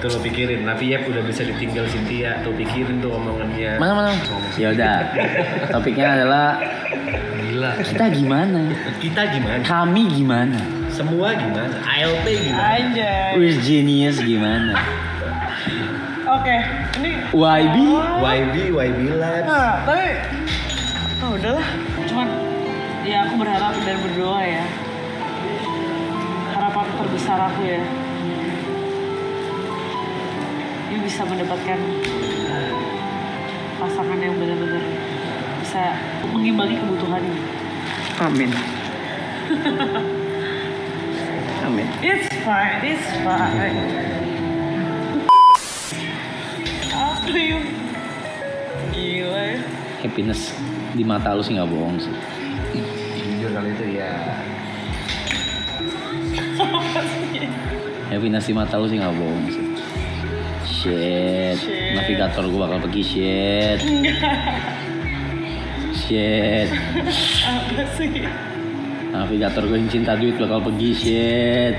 Tuh lo pikirin, Naviyep udah bisa ditinggal Cynthia. Tuh pikirin tuh omongannya. Mana? Ya udah. Topiknya adalah Gila. kita gimana? Kita gimana? Kami gimana? Semua gimana? ALT gimana? Anjay. Who's genius gimana? Oke, ini YB? YB Labs. Nah, tapi udahlah. Cuman ya aku berharap dan berdoa ya. Harapan terbesar aku ya. You bisa mendapatkan pasangan yang benar-benar bisa mengimbangi kebutuhannya. Amin. Amin. It's fine. Apa yuk? Gila ya. Happiness di mata lu sih nggak bohong sih. Jujur kali itu ya. Happiness di mata lu sih nggak bohong sih. Shit. Navigator gue bakal pergi shit. Shit. Apa sih? Navigator gue yang cinta duit bakal pergi shit.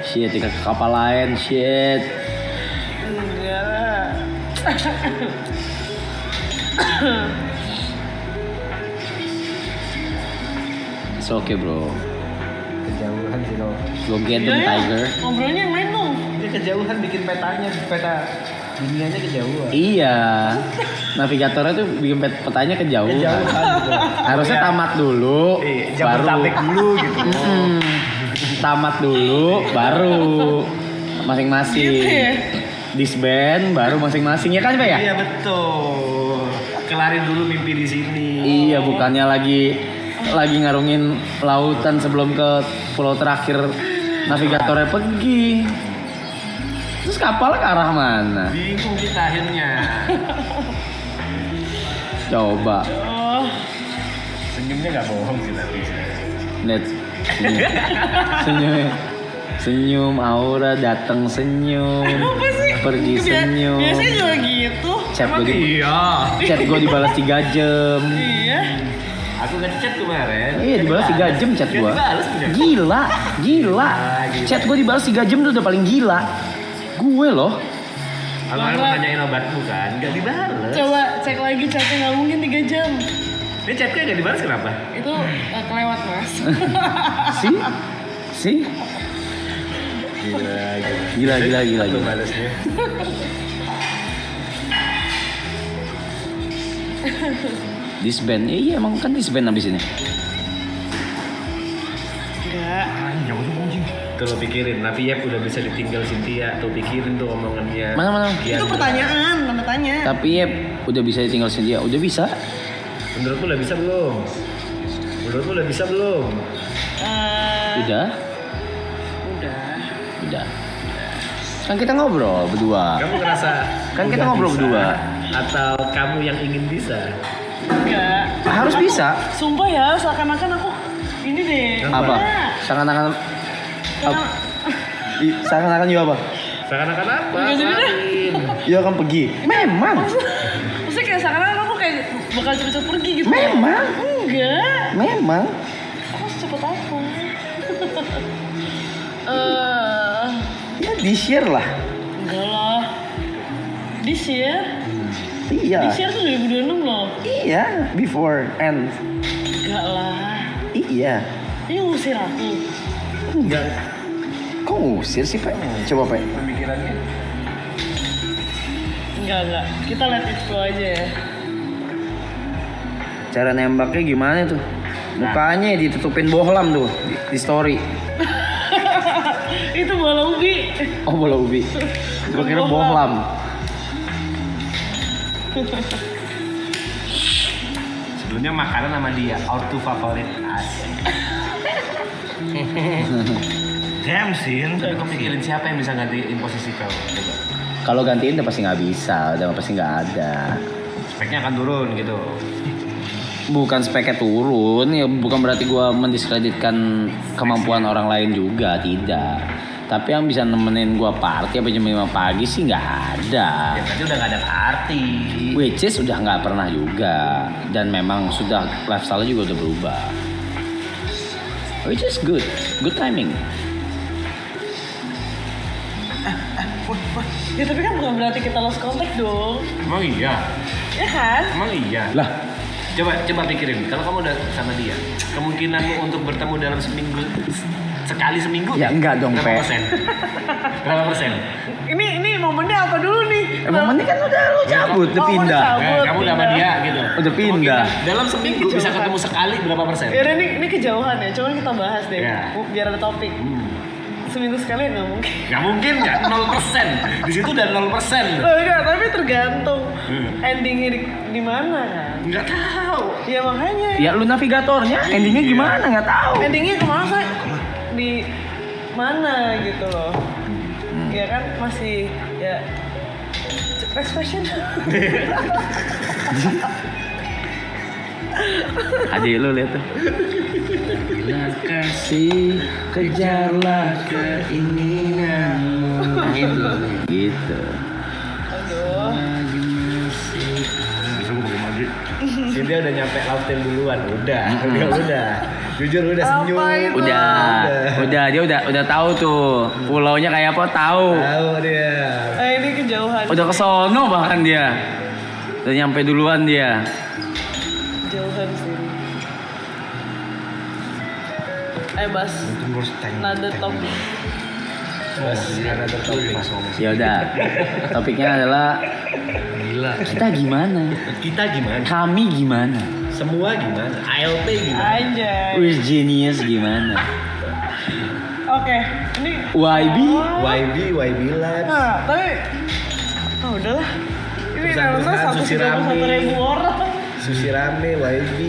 Shit, ke kapal lain shit. Enggak. It's okay bro. Kejauhan sih lo. Go get them tiger. Ngobrolnya yang lain dong. Dia kejauhan bikin peta dunianya kejauhan. Iya. Navigatornya tuh bikin petanya kejauhan. Kejauhan gitu. Harusnya tamat dulu, baru Jabodetabek dulu gitu. tamat dulu, baru masing-masing. Gitu ya? Disband, baru masing-masing ya kan Pak ya? Iya betul. Kelarin dulu mimpi di sini. Iya, bukannya lagi ngarungin lautan sebelum ke pulau terakhir navigatornya pergi. Terus kapalnya ke arah mana? Bingung kita akhirnya. Coba. Oh, Senyumnya nggak bohong sih tapi. Lihat. Senyum, aura datang senyum. apa sih? Pergi senyum. Biasanya juga gitu. Chat gue dibalas 3 jam. Iya. Aku ngechat kemarin. Iya dibalas 3 jam chat gue. Gila. Chat gue dibalas 3 jam tuh udah paling gila. Gue loh. Aku mau nanyain obatmu kan, nggak dibalas. Coba cek lagi chatnya, nggak mungkin 3 jam. Ini chatnya nggak dibalas kenapa? Itu kelewat mas. Si? Gila. Aku balasnya. Disband, iya emang kan disband abis ini. Enggak. Tuh lo pikirin, Naviyep udah bisa ditinggal Cynthia. Tuh pikirin tuh omongannya. Mana? Itu pertanyaan, tanda tanya. Tapi ya udah bisa ditinggal sendiri, udah bisa. Menurutmu udah bisa belum? Udah. Udah. Kan kita ngobrol berdua. Kamu ngerasa? Kan kita udah ngobrol bisa? berdua. Atau kamu yang ingin bisa? Enggak. Harus bisa. Sumpah ya, seakan-akan aku ini deh. Apa? Seakan-akan seakan-akan juga apa? Seakan-akan apa? Nggak jadi deh. Marin. Iya kan pergi. Memang. Maksudnya kayak seakan-akan aku kayak bakal cepet-cepet pergi gitu. Memang. Enggak. Memang. Aku secepat apa? Ya di-share lah. Enggak lah. This year? Iya. This year tuh 2026 loh. Iya, before and Enggak lah. iya. Ini ngusir aku. Enggak. Kok ngusir sih, Pak? Coba, Pak. Pemikirannya. Enggak. Kita let it go aja ya. Cara nembaknya gimana tuh? Mukanya ditutupin bohlam tuh di story. Itu bola ubi. Oh, bola ubi. Gua kira bohlam. Sebelumnya makanan sama dia, ortu favorit asik. Damn Sin, tapi kau pikirin siapa yang bisa gantiin posisi kau? Coba. Kalau gantiin udah pasti nggak bisa, udah pasti nggak ada. Speknya akan turun gitu. Bukan speknya turun, ya bukan berarti gua mendiskreditkan kemampuan orang lain juga, tidak. Tapi yang bisa nemenin gua party apa jam 5 pagi sih nggak ada. Ya berarti udah gak ada party. Which is udah nggak pernah juga, dan memang sudah lifestyle juga udah berubah. Which is good timing. Ya tapi kan bukan berarti kita lost contact dong. Emang iya? Ya kan? Emang iya? Lah, Coba pikirin, kalau kamu udah sama dia, kemungkinan untuk bertemu dalam sekali seminggu ya enggak dong, berapa Pe. persen? Berapa persen? Ini momennya apa dulu nih? Emang ini kan udah lu cabut, udah Oh, pindah. udah cabut. Kamu udah sama dia gitu. Udah pindah. Kemungkinan dalam seminggu bisa ketemu sekali berapa persen? Ya udah, ini kejauhan ya, cuman kita bahas deh. Ya. Biar ada topik. Seminggu sekali nggak mungkin. Nggak mungkin ya, 0%. Di situ udah 0%. Oh, enggak, tapi tergantung endingnya di mana kan. Nggak tahu. Ya makanya. Ya lu navigatornya, endingnya gimana nggak tahu. Endingnya kemana sih? Di mana gitu loh. Ya kan masih ya next question. Adik lu lihat tuh. Bila kasih kejarlah keinginanmu. Gitu. Aduh. Bisa gue pakai magi. Cynthia udah nyampe Lauten duluan, udah. Jujur udah senyum. Apa itu? Udah dia udah tahu tuh. Pulaunya kayak apa tahu. Tahu dia. Ini kejauhan. Udah kesono bahkan dia. Udah nyampe duluan dia. Jauhan sih. Bas. Nada topik. Ada topik. Ya udah. Topiknya adalah Gila. kita gimana? Kita gimana? Kami gimana? Semua gimana? ALP gimana? Anjay. Who's genius gimana? Oke, ini YB? YB Labs. Nah, tapi udahlah. Ini Perusahaan-perusahaan nonton sushi rame. 131.000 orang. Sushi Rame, YB.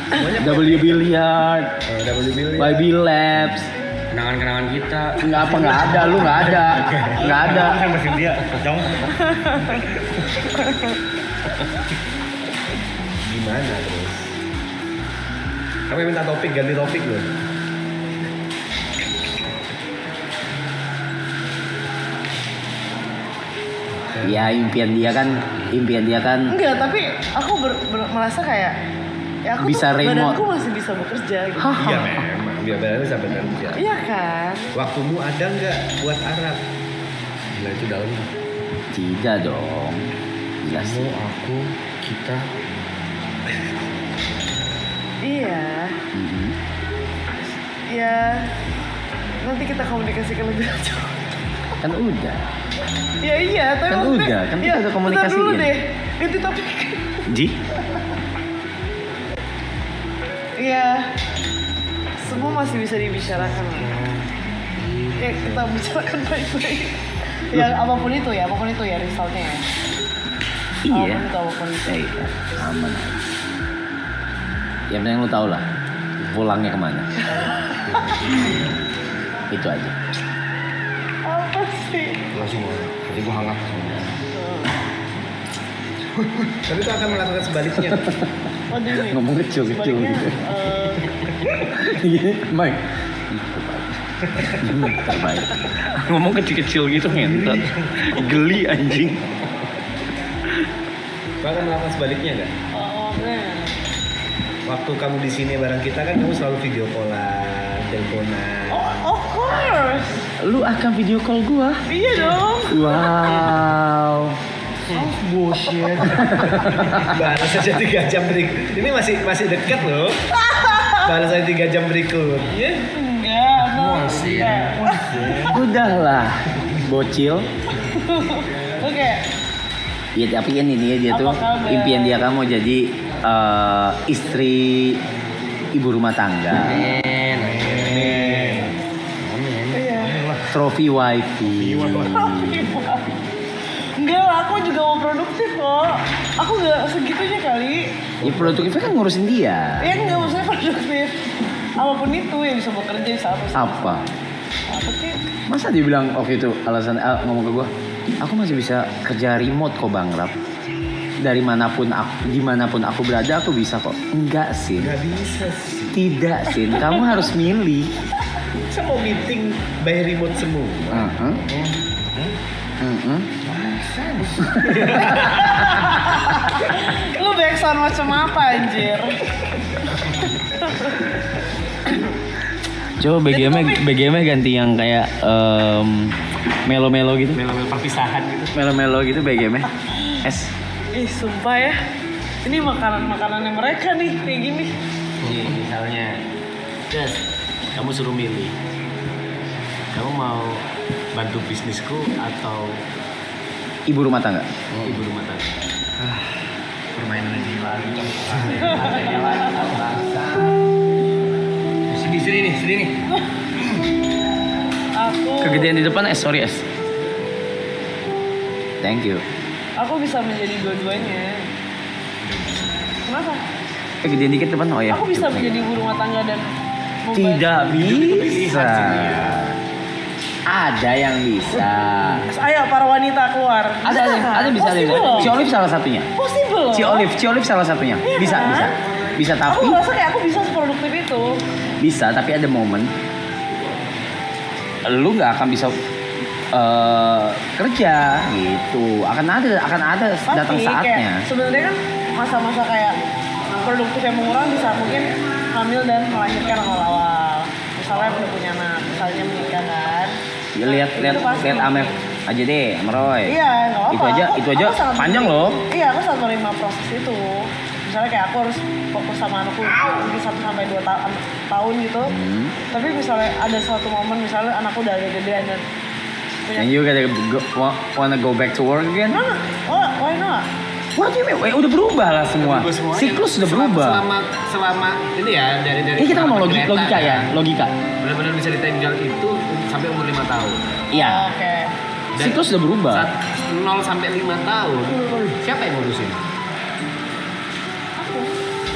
Semuanya W Billiard, WB YB Labs. Kenangan-kenangan kita. Nggak ada, lu nggak ada. Nggak ada. Masih dia, jauh. Gimana terus? Kami minta topik, ganti topik loh. Ya impian dia kan Enggak, tapi aku merasa kayak ya aku Bisa tuh remote. badanku masih bisa bekerja gitu. Iya memang, biar berarti sampai kerja. Iya kan? Waktumu ada nggak buat Arab? Gila itu dalam. tidak dong. Jelas sih. Aku, kita. Iya. Mhm. Ya nanti kita komunikasikan lebih lanjut. Kan udah. Ya iya, tapi Kan maksudnya- udah, kan kita ya, udah bentar komunikasiin. dulu deh, ganti topik. Ji? Ya, semua masih bisa dibicarakan lah. Ya kita bicarakan baik-baik. Ya apapun itu ya resultnya ya. Iya. Apapun itu. Aman aja. Yang penting lu tau lah pulangnya kemana. Itu aja. Apa sih? Langsung, jadi gua hangat. Tapi itu akan melakukan sebaliknya. What do you mean? Ngomong kecil-kecil Sebaliknya, gitu. Gini, Mike. Terbaik. Ngomong kecil-kecil gitu ngentot. Geli anjing. Itu akan melakukan sebaliknya nggak? bener. Waktu kamu di sini bareng kita kan kamu selalu video callan, teleponan. Oh, of course. Lu akan video call gua? Iya dong. Wow. Bullshit. Balas aja 3 jam berikut. Ini masih dekat loh. Balas aja 3 jam berikut. Iya. Enggak, enggak. Udahlah, bocil. Oke. Ya tapi kan ini dia Apa tuh kabar? impian dia kan mau jadi istri ibu rumah tangga. Iya. Trofi wifi. Enggak lah, aku juga mau produktif kok. Aku nggak segitunya kali. Ya produktifnya kan ngurusin dia. Ya nggak maksudnya produktif. Apapun itu yang bisa bekerja bisa apa sih? Apa? Apa sih? Masa dia bilang waktu itu alasan ngomong ke gua, aku masih bisa kerja remote kok Bang Rap. Dari manapun aku, dimanapun aku berada aku bisa kok. Enggak sih. Gak bisa sih. Tidak sih. Kamu harus milih. Saya mau meeting by remote semua. Lu backsound macam apa anjir? Coba BGM ganti yang kayak Melo-melo gitu. Melo-melo perpisahan gitu. Melo-melo gitu BGM-nya. Es. Ih sumpah ya. Ini makanan-makanannya mereka nih kayak gini. Nih misalnya, Jas, kamu suruh milih. Kamu mau bantu bisnisku atau Ibu rumah tangga. ibu rumah tangga? Permainan ini lagi. Sini nih. Aku Kegedean di depan es, sorry es. Thank you. aku bisa menjadi dua-duanya. Kenapa? Kegedean dikit depan, oh ya. Aku bisa menjadi ibu rumah tangga dan Tidak membantu- bisa. Ada yang bisa. Ayo para wanita keluar. Ada bisa. Possible. Si Olive salah satunya. Possible. Si Olive salah satunya. Iya Bisa. kan? Bisa Aku tapi merasa kayak aku bisa seproduktif itu. bisa tapi ada momen lu nggak akan bisa kerja gitu. Akan ada datang Pasti, saatnya. kayak sebenarnya kan masa-masa kayak produktif yang mengurang bisa mungkin hamil dan melahirkan awal-awal. Misalnya udah punya anak, misalnya menikah kan. Ya, lihat pasti. Amef aja deh, sama Roy. Iya, nggak apa-apa. Itu aja Aku sangat panjang menerima- loh. Iya, aku sangat menerima proses itu. Misalnya kayak aku harus fokus sama anakku mungkin 1-2 tahun gitu. Tapi misalnya ada suatu momen misalnya anakku udah agak gede dan punya And you gotta wanna go back to work again? why not? What do you mean? Udah berubah lah semua. Siklus udah berubah. Selama ini ya dari Ini kita ngomong logika ya, logika. Benar-benar bisa ditinggal itu sampai umur 5 tahun. Iya. Oke. Dan Siklus udah berubah. Saat 0 sampai 5 tahun, siapa yang ngurusin?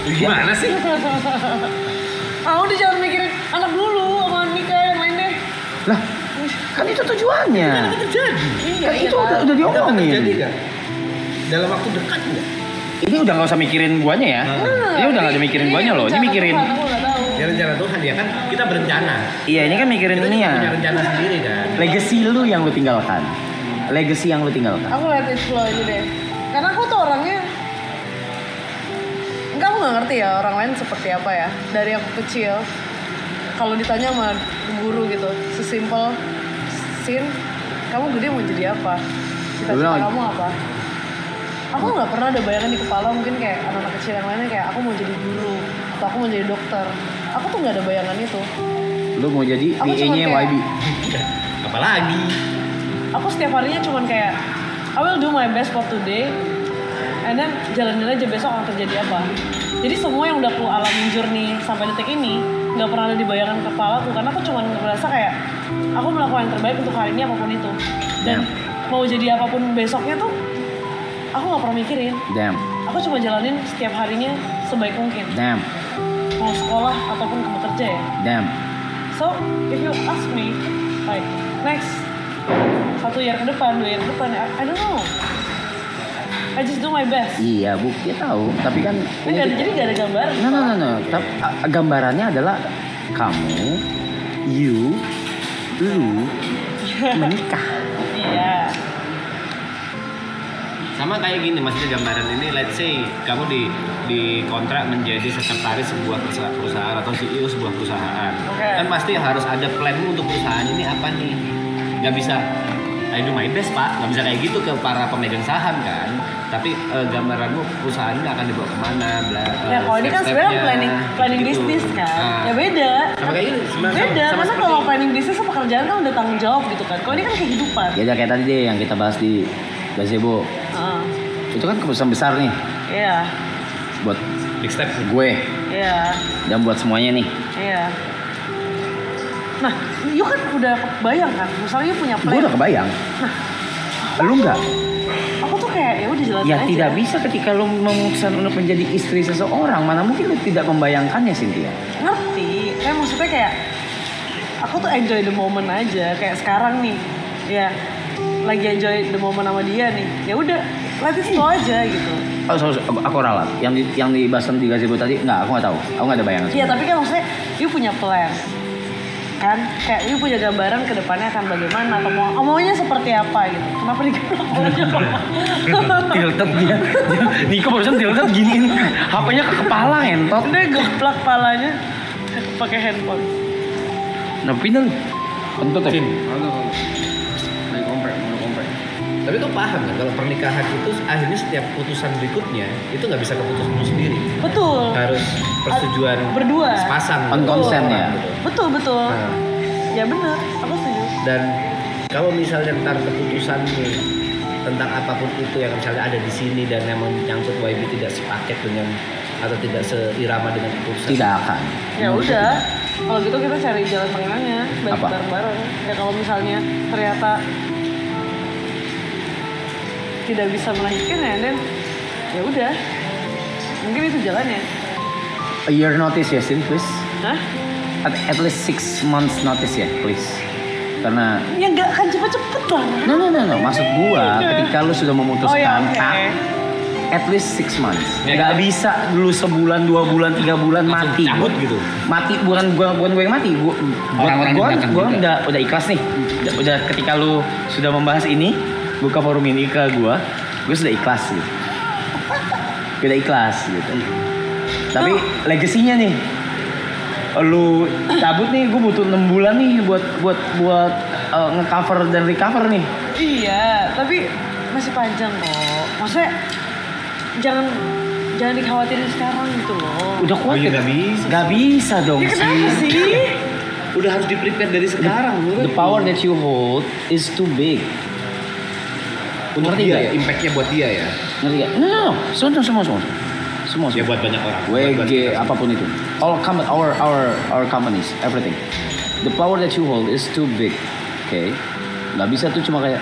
Gimana sih? Udah jangan mikirin anak dulu sama nikah yang lain deh. Lah, kan itu tujuannya. Terjadi. Iya, Kan itu udah diomongin. Terjadi nggak? Dalam waktu dekat nggak? Ini udah gak usah mikirin guanya ya. Ini udah gak ada mikirin guanya loh. Ini mikirin. Aku nggak tahu. Ya rencana Tuhan ya kan kita berencana. Iya, ini kan mikirin Kita ini juga ya. punya rencana sendiri kan. Legacy lu yang lu tinggalkan. Legacy yang lu tinggalkan. Aku lihat it flow aja deh. Karena aku tuh orangnya enggak, aku nggak ngerti ya orang lain seperti apa ya. Dari aku kecil, kalau ditanya sama guru gitu, sesimpel Sin, kamu gede mau jadi apa? Cita-cita Bilang- kamu apa? Aku nggak pernah ada bayangan di kepala mungkin kayak anak-anak kecil yang lainnya kayak aku mau jadi guru atau aku mau jadi dokter. Aku tuh nggak ada bayangan itu. Lu mau jadi Aku cuma PA-nya kayak- YB. Apalagi Aku setiap harinya cuman kayak I will do my best for today and then jalanin aja besok akan terjadi apa. Jadi semua yang udah aku alamin journey sampai detik ini nggak pernah ada di bayangan kepala aku karena aku cuman ngerasa kayak aku melakukan yang terbaik untuk hari ini apapun itu. Dan mau jadi apapun besoknya tuh aku nggak pernah mikirin. Damn. Aku cuma jalanin setiap harinya sebaik mungkin. Damn. Mau sekolah ataupun kamu kerja ya. Damn. So, if you ask me, like next 1 year ke depan, 2 year ke depan, I don't know. I just do my best. Iya, Bu, dia tahu. Tapi kan Jadi gak ada gambar. No. Gambarannya adalah kamu, lu menikah. Iya. sama kayak gini maksudnya gambaran ini, let's say kamu di kontrak menjadi sekretaris sebuah perusahaan atau CEO sebuah perusahaan. Oke. Kan pasti harus ada planmu untuk perusahaan ini apa nih. Gak bisa I do my best pak, nggak bisa kayak gitu ke para pemegang saham kan. Tapi gambaranmu perusahaan ini akan dibawa kemana, Ya kalau ini kan sebenarnya planning gitu. bisnis kan. Nah, Ya beda. sama kayak gini, Beda, karena kalau planning bisnis sama pekerjaan kan udah tanggung jawab gitu kan. Kalau ini kan kehidupan. Ya udah kayak tadi deh yang kita bahas di gazebo. Heeh. Itu kan keputusan besar nih Iya. buat big step. gue Iya. dan buat semuanya nih. Iya. Nah, you kan udah kebayang kan, misalnya you punya plan. Gue udah kebayang. Lu enggak? Aku tuh kayak ya udah jelasin Ya aja. tidak bisa ketika lu memutuskan untuk menjadi istri seseorang. Mana mungkin lu tidak membayangkannya, Cynthia. Ngerti, kayak maksudnya kayak aku tuh enjoy the moment aja, kayak sekarang nih, ya lagi enjoy the moment sama dia nih, ya udah let it flow aja gitu. Oh, aku ralat. Yang dibahas di gazebo tadi, nggak, aku nggak tahu. Aku nggak ada bayangan. Iya tapi kan maksudnya you punya plan kan, kayak you punya gambaran ke depannya akan bagaimana atau maunya seperti apa gitu. Kenapa digeblok? Tilted dia. Niko barusan tilted giniin HP-nya ke kepala entot. Dia geblak palanya pakai handphone. Nah, pindah lu. Kentut ya? paham kan kalau pernikahan itu akhirnya setiap putusan berikutnya itu nggak bisa keputusan lu sendiri. Betul. Harus persetujuan Berdua. sepasang. On consent ya. Gitu. Betul. Nah, Ya benar, aku setuju. dan kalau misalnya ntar keputusanmu tentang apapun itu yang misalnya ada di sini dan yang menyangkut YB tidak sepaket dengan atau tidak seirama dengan keputusan, Tidak akan. Ya udah, kalau gitu kita cari jalan tengahnya, Apa? bareng-bareng. Ya kalau misalnya ternyata tidak bisa melanjutkan ya, dan ya udah, mungkin itu jalannya. A year notice ya, Sin, please. Hah? At least 6 months notice ya, please. Karena Ya nggak akan cepet-cepet lah. no. Maksud gua ketika lu sudah memutuskan, Oh ya, oke. at least 6 months. Ya, Nggak kita- bisa dulu sebulan, 2 bulan, 3 bulan mati. cabut gitu. Mati bukan gue yang mati. Orang-orang di belakang juga. udah ikhlas nih. Udah ketika lu sudah membahas ini, buka forum ini ke gue sudah ikhlas gitu. Udah ikhlas gitu. Tapi legasinya nih, lu cabut nih, gue butuh 6 bulan nih buat nge-cover dan recover nih. Iya, tapi masih panjang kok. Maksudnya jangan dikhawatirin sekarang gitu loh. Udah kuat Oh iya, ya? nggak bisa. Nggak bisa dong Ya kenapa sih. sih? Udah harus di-prepare dari sekarang. The power that you hold is too big. untuk ngerti dia nggak? ya, impactnya buat dia ya. Ngerti gak? No. Semua. Ya buat banyak orang. WG apapun itu. Our companies, everything. The power that you hold is too big. Okay? Gak bisa tuh cuma kayak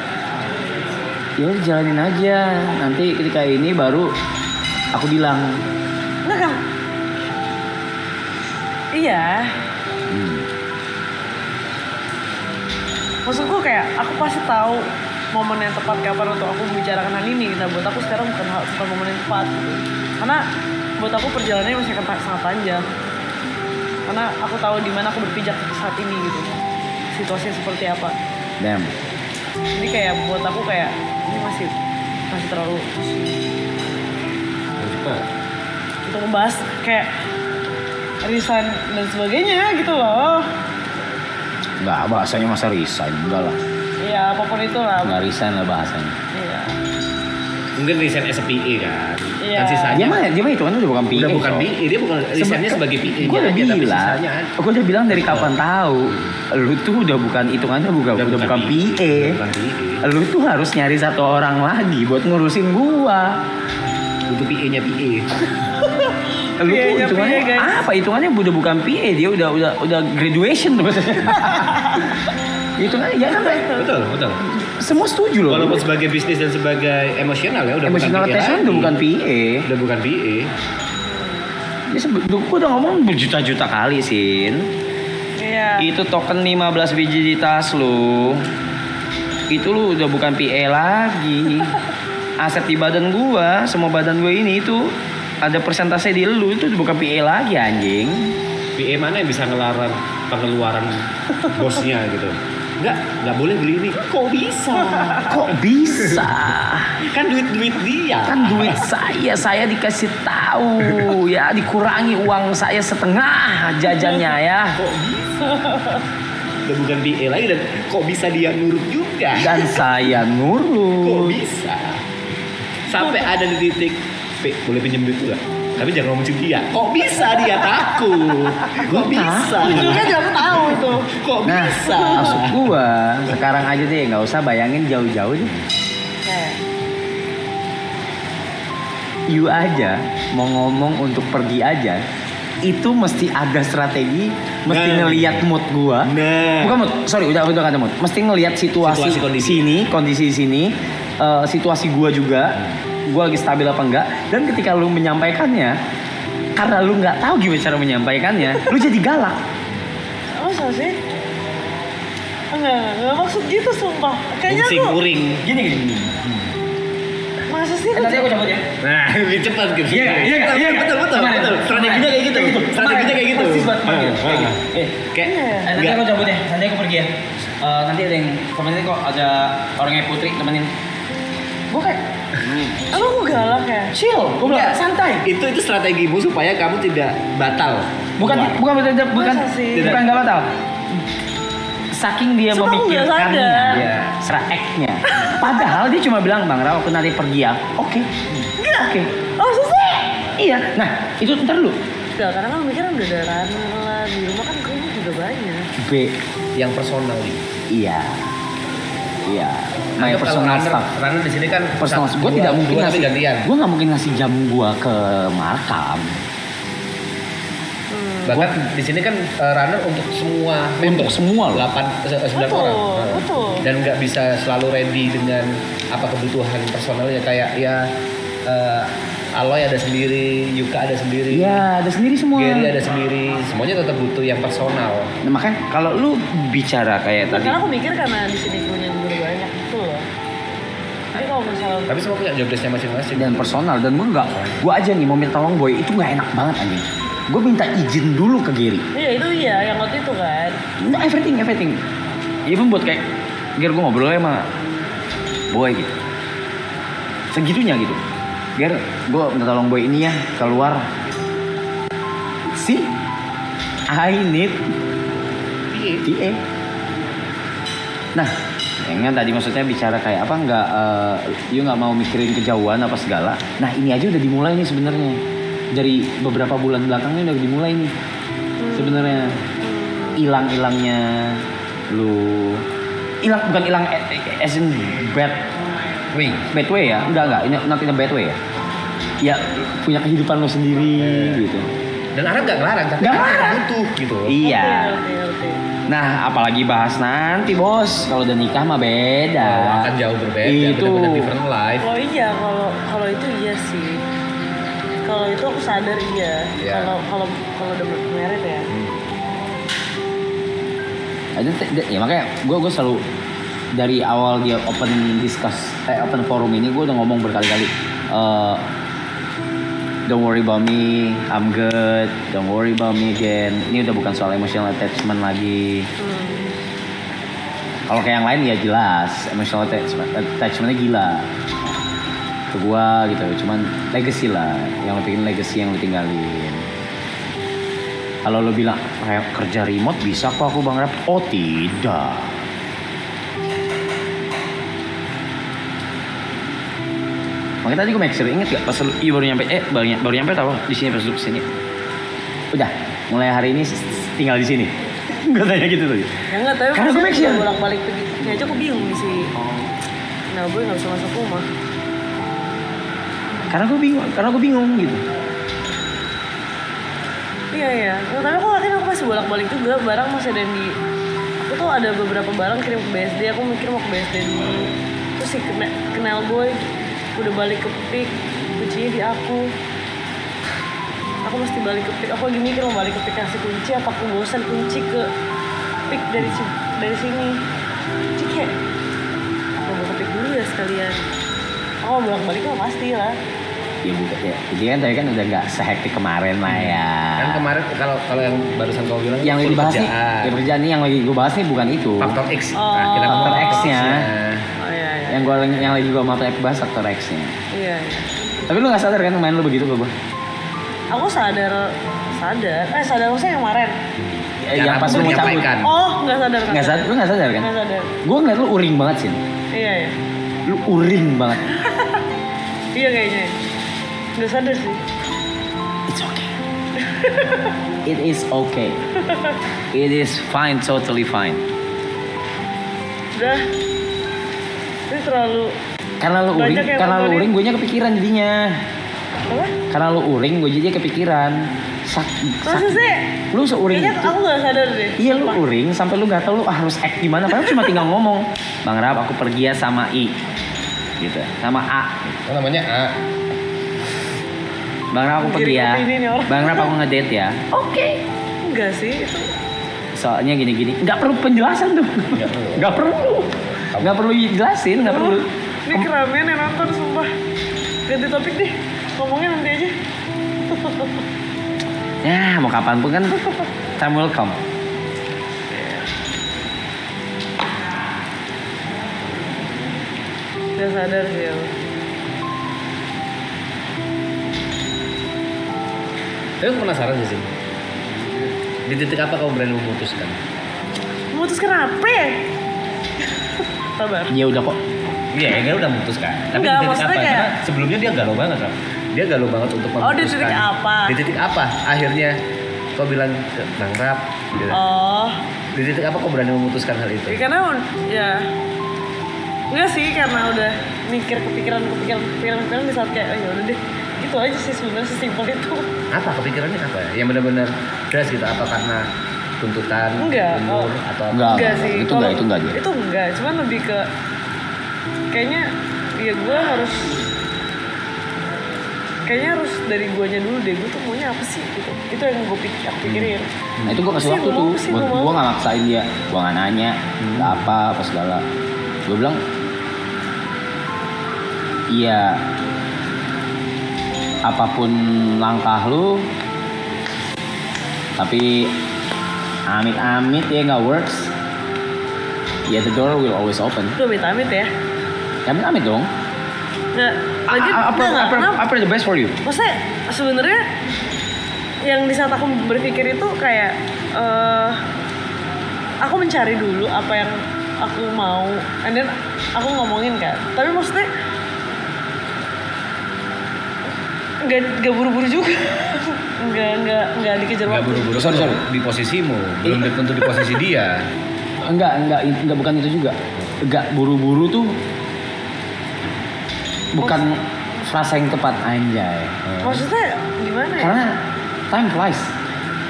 ya udah jalanin aja. Nanti ketika ini baru aku bilang. Enggak kan? Iya. Maksudku kayak aku pasti tahu momen yang tepat kapan untuk aku membicarakan hal ini. Nah buat aku sekarang bukan momen yang tepat gitu. Karena buat aku perjalanannya masih akan sangat panjang. Karena aku tahu di mana aku berpijak saat ini gitu. Situasinya seperti apa. Damn. Jadi kayak buat aku kayak ini masih terlalu untuk membahas kayak resign dan sebagainya gitu loh. Enggak, bahasanya masa resign. Enggak lah. Iya apapun itu lah. Enggak resign lah bahasanya. Iya. Mungkin resign as a PA kan. Iya. Kan sisanya Dia mah itu kan udah bukan PA. udah bukan so. PA, dia bukan resignnya sebagai PA. Gue udah bilang, ada. gue udah bilang dari kapan tahu, lu tuh udah bukan hitungannya udah bukan PA. Bukan PA. Lu tuh harus nyari satu orang lagi buat ngurusin gua. Untuk PA-nya PA. Lu tuh PA-nya hitungannya PA, guys. apa? Hitungannya udah bukan PA, dia udah graduation tuh. Hitungannya ya kan? Betul. Semua setuju loh. Walaupun sebagai bisnis dan sebagai emosional ya udah emotional bukan PA attachment lagi. udah bukan PA. Udah bukan PA. Gue udah ngomong berjuta-juta kali, Sin. Iya. Itu token 15 biji di tas lu. Itu lu udah bukan PA lagi. Aset di badan gua, semua badan gua ini itu ada persentase di lu, itu udah bukan PA lagi anjing. PA mana yang bisa ngelarang pengeluaran bosnya gitu? Nggak boleh beli ini. Kok bisa? Kok bisa? Kan duit dia. Kan duit saya dikasih tahu ya, dikurangi uang saya setengah jajannya ya. Kok bisa? Udah bukan PA lagi dan kok bisa dia nurut juga? Dan saya Kok nurut. bisa? Sampai ada di titik, boleh pinjam duit gak? Tapi jangan ngomong dia. Kok bisa dia takut? Kok bisa? Itu kan juga aku tahu itu. Kok Nah, bisa? maksud gua sekarang aja deh, nggak usah bayangin jauh-jauh deh. Kayak You aja mau ngomong untuk pergi aja, itu mesti ada strategi, mesti Nah. ngelihat mood gua. Nah. Bukan mood, sorry udah kata mood. Mesti ngelihat situasi Situasi, kondisi sini, situasi gua juga, gua lagi stabil apa enggak. Dan ketika lu menyampaikannya, karena lu nggak tahu gimana cara menyampaikannya, lu jadi galak. masa sih? Enggak maksud gitu sumpah. Kayaknya Pusing aku uring. Gini. masa sih? Nanti aku cabut ya. Nah, lebih cepat gitu. Iya, Betul. Strateginya kayak gitu. Strateginya kayak gitu. Persis banget. Kayak Nanti enggak. aku cabut ya, nanti aku pergi ya. Nanti ada yang komennya kok ada orangnya Putri temenin. Gue kayak Emang aku galak ya? chill, gue bilang Enggak. santai. Itu strategimu supaya kamu tidak batal. Bukan Keluar. nggak batal. saking dia Sumpah aku nggak memikirkannya, sadar. Iya. secara act-nya. Padahal dia cuma bilang, Bang Rao, aku nanti pergi ya. Oke. Oke. Oh susah. Iya. Nah, itu ntar dulu. Enggak, karena kan mikirnya udah ada runner lah. Di rumah kan kayaknya juga banyak. B. Yang personal nih. Iya. Iya. My Anggap kalau personal runner, stuff. runner di sini kan Personal. satu, Gue dua, tidak mungkin dua, tapi ngasih. gantian. Gue nggak mungkin ngasih jam gue ke Markam. Bahkan di sini kan runner untuk semua member. Untuk semua loh. 9 Betul, orang. betul. Dan nggak bisa selalu ready dengan apa kebutuhan personalnya kayak ya Aloy ada sendiri, Yuka ada sendiri, Iya, ada sendiri semua. Gary ada sendiri, semuanya tetap butuh yang personal. Nah, makanya kalau lu bicara kayak tadi, Karena aku mikir karena di sini punya juga banyak gitu loh. Jadi kalau misalnya Tapi semua punya job desk-nya masing-masing. dan personal, dan gue aja nih mau minta tolong boy itu nggak enak banget anjing. Gue minta izin dulu ke Gary. iya itu iya yang waktu itu kan. No, everything. Even buat kayak Ger, gue ngobrol sama boy gitu. Segitunya gitu. Ger, gue minta tolong boy ini ya keluar. See, I need TA. Nah, yang kan tadi maksudnya bicara kayak apa nggak, you nggak mau mikirin kejauhan apa segala. Nah ini aja udah dimulai nih sebenarnya. Dari beberapa bulan belakangnya udah dimulai nih sebenarnya. Hilang-hilangnya lu, bukan hilang as in bad way ya, enggak ini not in a bad way ya. Ya punya kehidupan lo sendiri gitu. Dan Arab nggak ngelarang, tapi Nggak Arab ngelarang. butuh gitu. Iya. Oke. Nah, apalagi bahas nanti bos, kalau udah nikah mah beda. Akan jauh berbeda, Itu. benar-benar different life. Oh iya kalau itu iya sih. Kalau itu aku sadar iya. Iya. Kalau udah married ya. Ya makanya gue selalu dari awal dia open forum ini gue udah ngomong berkali-kali. Don't worry about me, I'm good. Don't worry about me again. Ini udah bukan soal emotional attachment lagi. Kalau kayak yang lain ya jelas emotional attachmentnya gila ke gua gitu. Cuman legacy lah, yang lo bikin legacy yang lo tinggalin. Kalau lo bilang kayak kerja remote bisa kok aku Bang Rap. Oh tidak. Makanya tadi gue make sure, inget gak pas lu baru nyampe, baru nyampe tau di sini pas lu kesini. Udah, mulai hari ini tinggal di sini. Gue tanya gitu tuh. Ya enggak, tapi Karena gue make sure. bolak-balik pergi. Ya aja aku bingung di sini. Nah, gue nggak bisa masuk rumah. Karena gue bingung gitu. Iya. Ya, tapi aku yakin aku masih bolak-balik juga. Barang masih ada yang di. Aku tuh ada beberapa barang kirim ke BSD. Aku mikir mau ke BSD dulu. Terus si kenal boy udah balik ke PIK, kuncinya di aku mesti balik ke PIK. Aku lagi mikir mau balik ke PIK kasih kunci apa aku bosan kunci ke PIK dari sini. Jadi kayak aku mau ke PIK dulu ya sekalian. Aku mau bolak-balik mah pasti lah. Ya bukan ya. Jadi kan tadi kan udah nggak sehektik kemarin lah ya. Kan kemarin kalau yang barusan kau bilang Yang lagi full dibahas nih, kerjaan. ya pekerjaan nih yang lagi gue bahas nih bukan itu. Faktor X. Oh. Kita ngomong Faktor X-nya. Oh iya. Yang lagi gue mau bahas faktor X-nya. Iya. Tapi lu nggak sadar kan main lu begitu ke gue? Aku sadar maksudnya yang kemarin. Yang pas lu mau cabut. menyampaikan. Oh, nggak sadar. Nggak sadar, lu nggak sadar kan? Nggak sadar. Gue ngeliat lu uring banget sih. Iya. Lu uring banget. Iya kayaknya. Nggak sadar sih. It's okay. It is okay. It is fine, totally fine. Udah. Ini terlalu. Karena lu uring, Banyak yang nontonin. gue nya kepikiran jadinya. Apa? Karena lu uring, gue jadinya kepikiran. Masa sih? Lu seuring Kayaknya itu. aku nggak sadar deh. Iya lu uring sampai lu nggak tahu lu harus act gimana. Padahal cuma tinggal ngomong, Bang Rap aku pergi ya sama I, gitu, sama A. Oh, namanya A. Bang Rap aku pergi ya. Gini nih orang. Bang Rap aku ngedate ya. Oke. Enggak sih itu. Soalnya gini-gini, nggak perlu penjelasan tuh. Nggak perlu. Nggak perlu dijelasin, nggak perlu. Ini keramaian yang nonton sumpah. Ganti topik deh. Ngomongnya nanti aja. Ya mau kapan pun kan, time will come. Udah sadar sih ya. Tapi aku penasaran sih. Di titik apa kau berani memutuskan? Memutuskan apa? Sabar. Ya udah kok. Iya, dia udah memutuskan. Tapi Enggak, di titik maksudnya apa? kayak- Karena sebelumnya dia galau banget, Ram. Dia galau banget untuk memutuskan. Oh, di titik apa? Di titik apa? Akhirnya kau bilang ke Bang Rap. Gitu. Oh, Di titik apa kau berani memutuskan hal itu? ya karena ya enggak sih, karena udah mikir kepikiran di saat kayak, oh ya udah deh, gitu aja sih sebenarnya, sesimpel itu. Apa kepikirannya apa? Yang benar-benar jelas gitu. Apa karena tuntutan Enggak, umur oh. atau apa? Enggak sih. Itu enggak dia. Itu enggak, cuman lebih ke kayaknya ya gue harus dari guanya dulu deh, gue tuh maunya apa sih gitu. Itu yang aku pikirin. Nah itu gue kasih waktu tuh. Gue gak maksain dia. Gue gak nanya. Gak apa segala. Gue bilang. Iya. Apapun langkah lu. Tapi. Amit-amit ya gak works. Ya the door will always open. Itu amit-amit ya. Amit-amit dong. Nggak, lagi Apa the best for you? maksudnya sebenarnya yang di saat aku berpikir itu kayak aku mencari dulu apa yang aku mau, and then aku ngomongin kan. Tapi maksudnya nggak buru-buru juga, nggak dikejar Enggak waktu. buru-buru. Sorry. Di posisimu, belum tentu di posisi dia. Enggak bukan itu juga. Enggak buru-buru tuh bukan frasa yang tepat anjay. Maksudnya gimana ya? Karena time flies.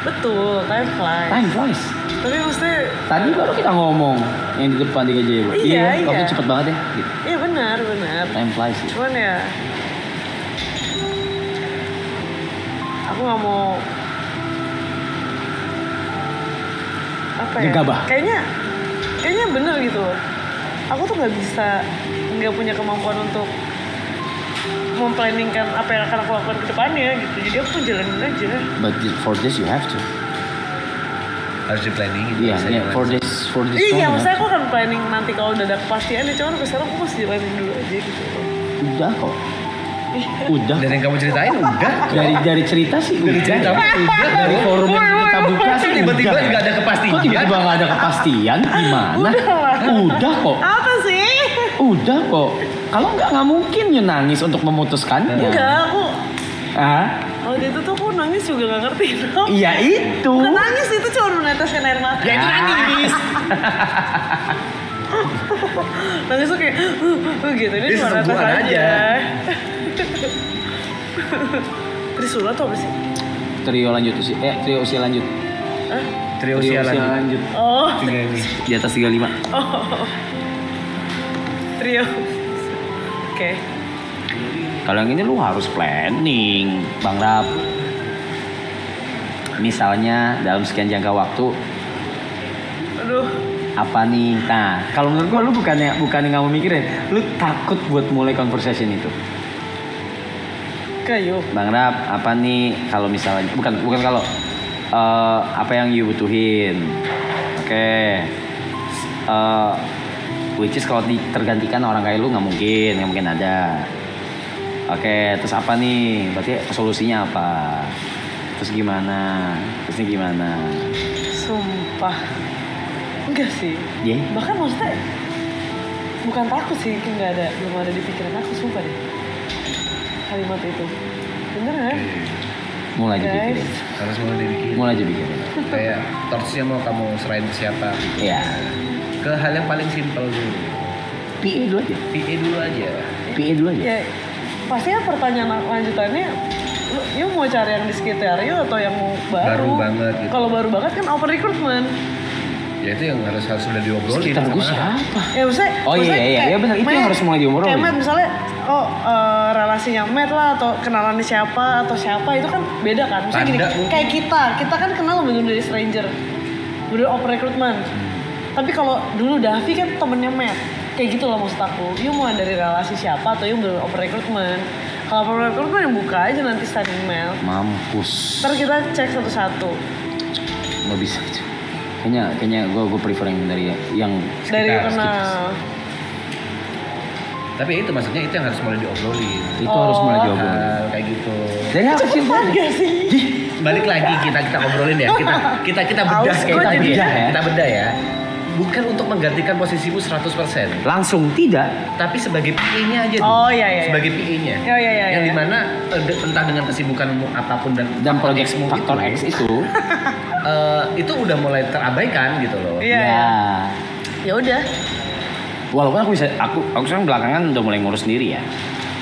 Betul, time flies. Time flies. Tapi maksudnya Tadi baru kita ngomong yang di depan di gajah. Iya. Waktu cepet banget ya. Gitu. iya benar. Time flies. Cuman ya aku nggak mau apa ya? Gegabah. Kayaknya bener gitu loh. Aku tuh nggak punya kemampuan untuk memplanningkan apa yang akan aku lakukan ke depannya gitu. Jadi aku jalanin aja. But for this you have to. Harus di planning gitu. Iya. For this. Iya, one, maksudnya aku akan planning nanti kalau udah ada kepastian ya. Cuman sekarang aku masih jalanin dulu aja gitu. Udah kok. Udah. Dan yang kamu ceritain udah. Dari cerita sih. Dari cerita udah. Dari forum yang kita buka sih Tiba-tiba udah. nggak ada kepastian. Kok tiba-tiba nggak ada kepastian? Gimana? Udah kok. Apa sih? Udah kok. Kalau nggak mungkin you nangis untuk memutuskannya. Enggak, aku Ah? waktu itu tuh aku nangis juga gak ngerti. Iya itu. Bukan nangis, itu cuma meneteskan air mata. Ya itu nangis. Nangis tuh kayak gitu, ini Ini cuma netes sentuhan aja. aja. Trisula tuh apa sih? Trio lanjut usia. Trio usia lanjut. Hah? Trio usia lanjut. Oh, Di atas 35. trio. Oke. Kalau yang ini lu harus planning, Bang Rap. Misalnya dalam sekian jangka waktu Aduh, apa nih? Nah, kalau menurut gua lu bukannya nggak mau mikirin, lu takut buat mulai conversation itu. kayu. Bang Rap, apa nih kalau misalnya bukan kalau apa yang you butuhin. Oke. Which is kalau tergantikan orang kayak lu nggak mungkin ada. Oke, terus apa nih? Berarti solusinya apa? Terus gimana? Terusnya gimana? Sumpah. Enggak sih. Iya. Bahkan maksudnya bukan takut sih, belum ada di pikiran aku, sumpah deh. Kalimat itu. Beneran? Mulai Guys. dipikirin. Harus mulai dibikin. Mulai dipikirin. Kayak torchnya mau kamu serahin ke siapa gitu. Iya. Ke hal yang paling simpel dulu. PA dulu aja. PA dulu aja. PA dulu aja. Ya, pastinya pertanyaan lanjutannya, lu mau cari yang di sekitar you atau yang baru? Baru banget gitu. Kalau baru banget kan open recruitment. Ya itu yang harus sudah diobrolin. Sekitar gue sama anak. siapa? Ya maksudnya. Oh iya, kayak benar, itu yang harus mulai diobrolin. Kayak Matt misalnya, relasinya Matt lah atau kenalannya siapa atau siapa itu kan beda kan. Misalnya gini, Tanda mungkin. kayak kita kan kenal bener dari stranger, bener open recruitment. Tapi kalau dulu Davi kan temennya Matt, kayak gitu loh maksud aku. You mau dari relasi siapa atau you bener open recruitment. Kalau open recruitment yang buka aja nanti study email. Mampus. Ntar kita cek satu-satu. Nggak bisa. Kayaknya gue prefer yang dari yang Dari Sekitar, kenal. Tapi itu maksudnya itu yang harus mulai diobrolin. itu harus mulai diobrolin. Hal kayak gitu. Dari hal kecil Cepat aja. gak sih? Balik lagi kita obrolin ya. Kita bedah Aus, kayak gua tadi jadi ya. bedah ya. Kita bedah ya. bukan untuk menggantikan posisimu 100%, Langsung tidak. tapi sebagai PA-nya aja. Oh, dulu. iya, iya, iya. Sebagai PA-nya. Iya. Yang dimana entah dengan kesibukanmu apapun Dan proyek X-mu faktor X itu. itu udah mulai terabaikan gitu loh. Iya. Ya. Ya udah, Walaupun aku sekarang belakangan udah mulai ngurus sendiri ya.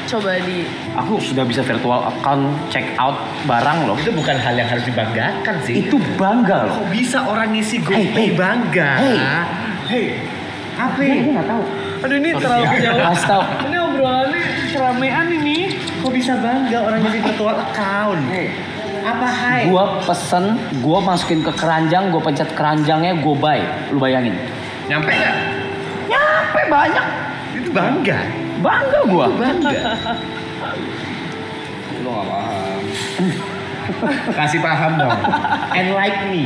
coba di Aku sudah bisa virtual account check out barang loh. Itu bukan hal yang harus dibanggakan sih. Itu bangga loh. Kok bisa orang ngisi Hey, GoPay bangga? hey. Apa? Gue nggak tahu. Aduh ini terlalu jauh. Astaga. Ini obrolannya keramaian ini. Kok bisa bangga orang ngisi virtual account? Apa hai? Gua pesen, gua masukin ke keranjang, gua pencet keranjangnya, gua buy. Lu bayangin. Nyampe nggak? Nyampe banyak. Itu bangga. Bangga gua. Bangga. Lu gak paham. Kasih paham dong. Enlighten me.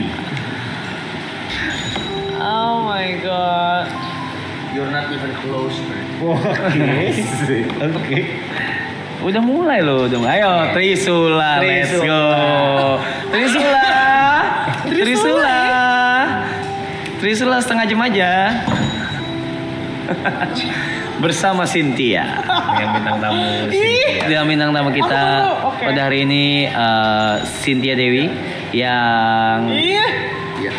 Oh my god. You're not even close. Oke. Udah mulai loh, udah mulai. Ayo, Trisula, let's Trisula. go. Trisula setengah jam aja. Bersama Cynthia. Yang bintang tamu. Dia bintang tamu kita Oke. pada hari ini Cynthia Dewi yang Iya. Iya.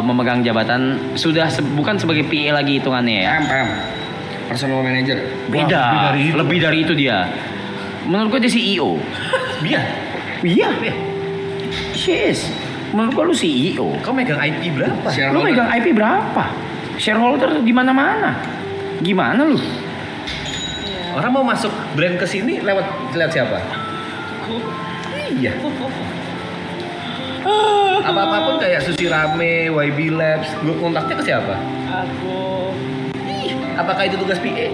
memegang jabatan sudah bukan sebagai PA lagi hitungannya ya. Paham. Personal manager. Beda, lebih dari itu dia. Menurut gua dia CEO. Dia. Iya. Yes. Menurut gua lu CEO. Kau megang IP berapa? Lu megang IP berapa? Shareholder di mana-mana. Gimana lu? Orang mau masuk brand ke sini lewat siapa? Iya. Apa-apapun kayak Susi Rame, YB Labs, gue kontaknya ke siapa? Aku. Apakah itu tugas PA?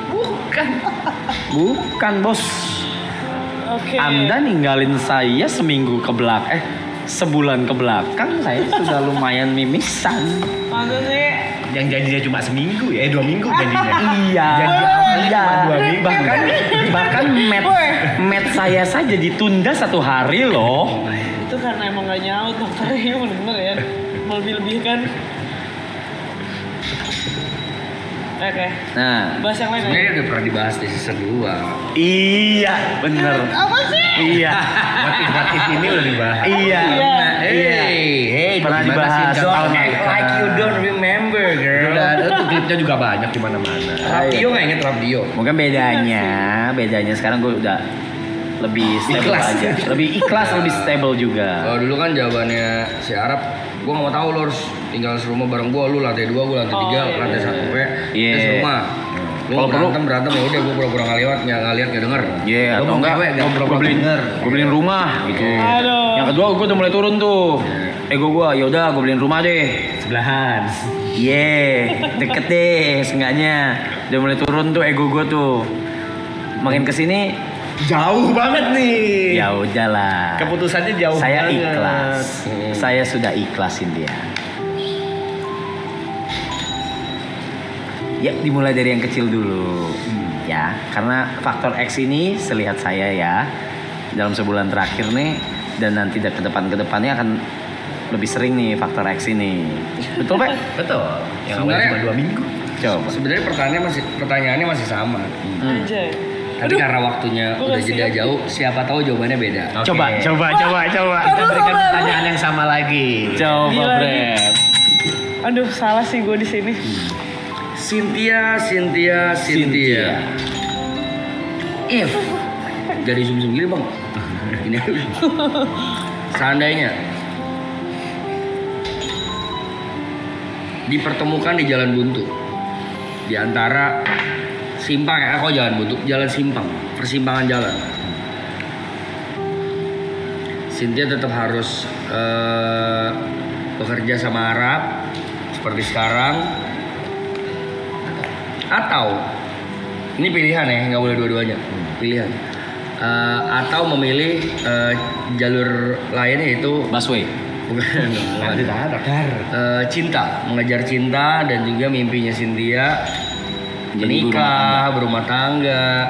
Bukan. Bukan, Bos. Oke. Anda ninggalin saya sebulan ke belakang saya sudah lumayan mimisan. Masa sih? Yang janjinya cuma seminggu ya, 2 minggu janjinya. Iya. Janji awalnya cuma 2 minggu. Bahkan match saya saja ditunda 1 hari loh. Itu karena emang gak nyaut dokternya bener-bener ya. Melebih-lebihkan. Oke. Nah, Bahas yang lain Sebenarnya ya. udah pernah dibahas di season 2. iya, bener. Apa sih? Iya. Motif ini udah dibahas. Iya. Hey, Pernah gimana dibahas sih? tahun Don't act like you don't remember, girl. Udah ada tuh klipnya juga banyak di mana-mana. Rapdio nggak inget Rapdio? Mungkin bedanya sekarang gue udah lebih stable Ikhlas. aja. Lebih ikhlas, lebih stable juga. Kalau dulu kan jawabannya si Arab, gua nggak mau tahu lo harus tinggal serumah bareng gua, lu lantai 2, gua lantai 3, iya. lantai 1 Iya. kita serumah. Lu Kalau perlu- berantem ya udah gua pura-pura nggak lihat nggak denger. Iya, Gua atau mau enggak cewek, nggak gue pura-pura beliin, denger. rumah gitu. Aduh. Yang kedua gue udah mulai turun tuh. Ego gue, yaudah gue beliin rumah deh. Sebelahan. Deket deh, seenggaknya. Udah mulai turun tuh ego gue tuh. Makin kesini, Jauh banget nih. ya udahlah. Keputusannya jauh Saya banget. ikhlas. Saya sudah ikhlasin dia. Ya dimulai dari yang kecil dulu. Ya, karena faktor X ini selihat saya ya dalam sebulan terakhir nih dan nanti ke depannya akan lebih sering nih faktor X ini. Betul, Pak? Betul. Yang awalnya Sebenarnya- cuma 2 minggu. Coba. Sebenarnya pertanyaannya masih sama. Anjay. Tapi karena waktunya Gua udah nggak jeda siap. jauh, siapa tahu jawabannya beda. Oke. Coba. Kita berikan pertanyaan yang sama lagi. Coba, Gila, Brad. Aduh, salah sih gue di sini. Cynthia. If jadi zoom gini bang, ini seandainya dipertemukan di jalan buntu di antara simpang jalan buntu, jalan simpang, persimpangan jalan. Cynthia tetap harus bekerja sama Arab seperti sekarang, atau ini pilihan ya, nggak boleh dua-duanya, pilihan. Atau memilih jalur lain yaitu Busway. bukan cinta, mengejar cinta dan juga mimpinya Cynthia Jadi menikah, berumah tangga,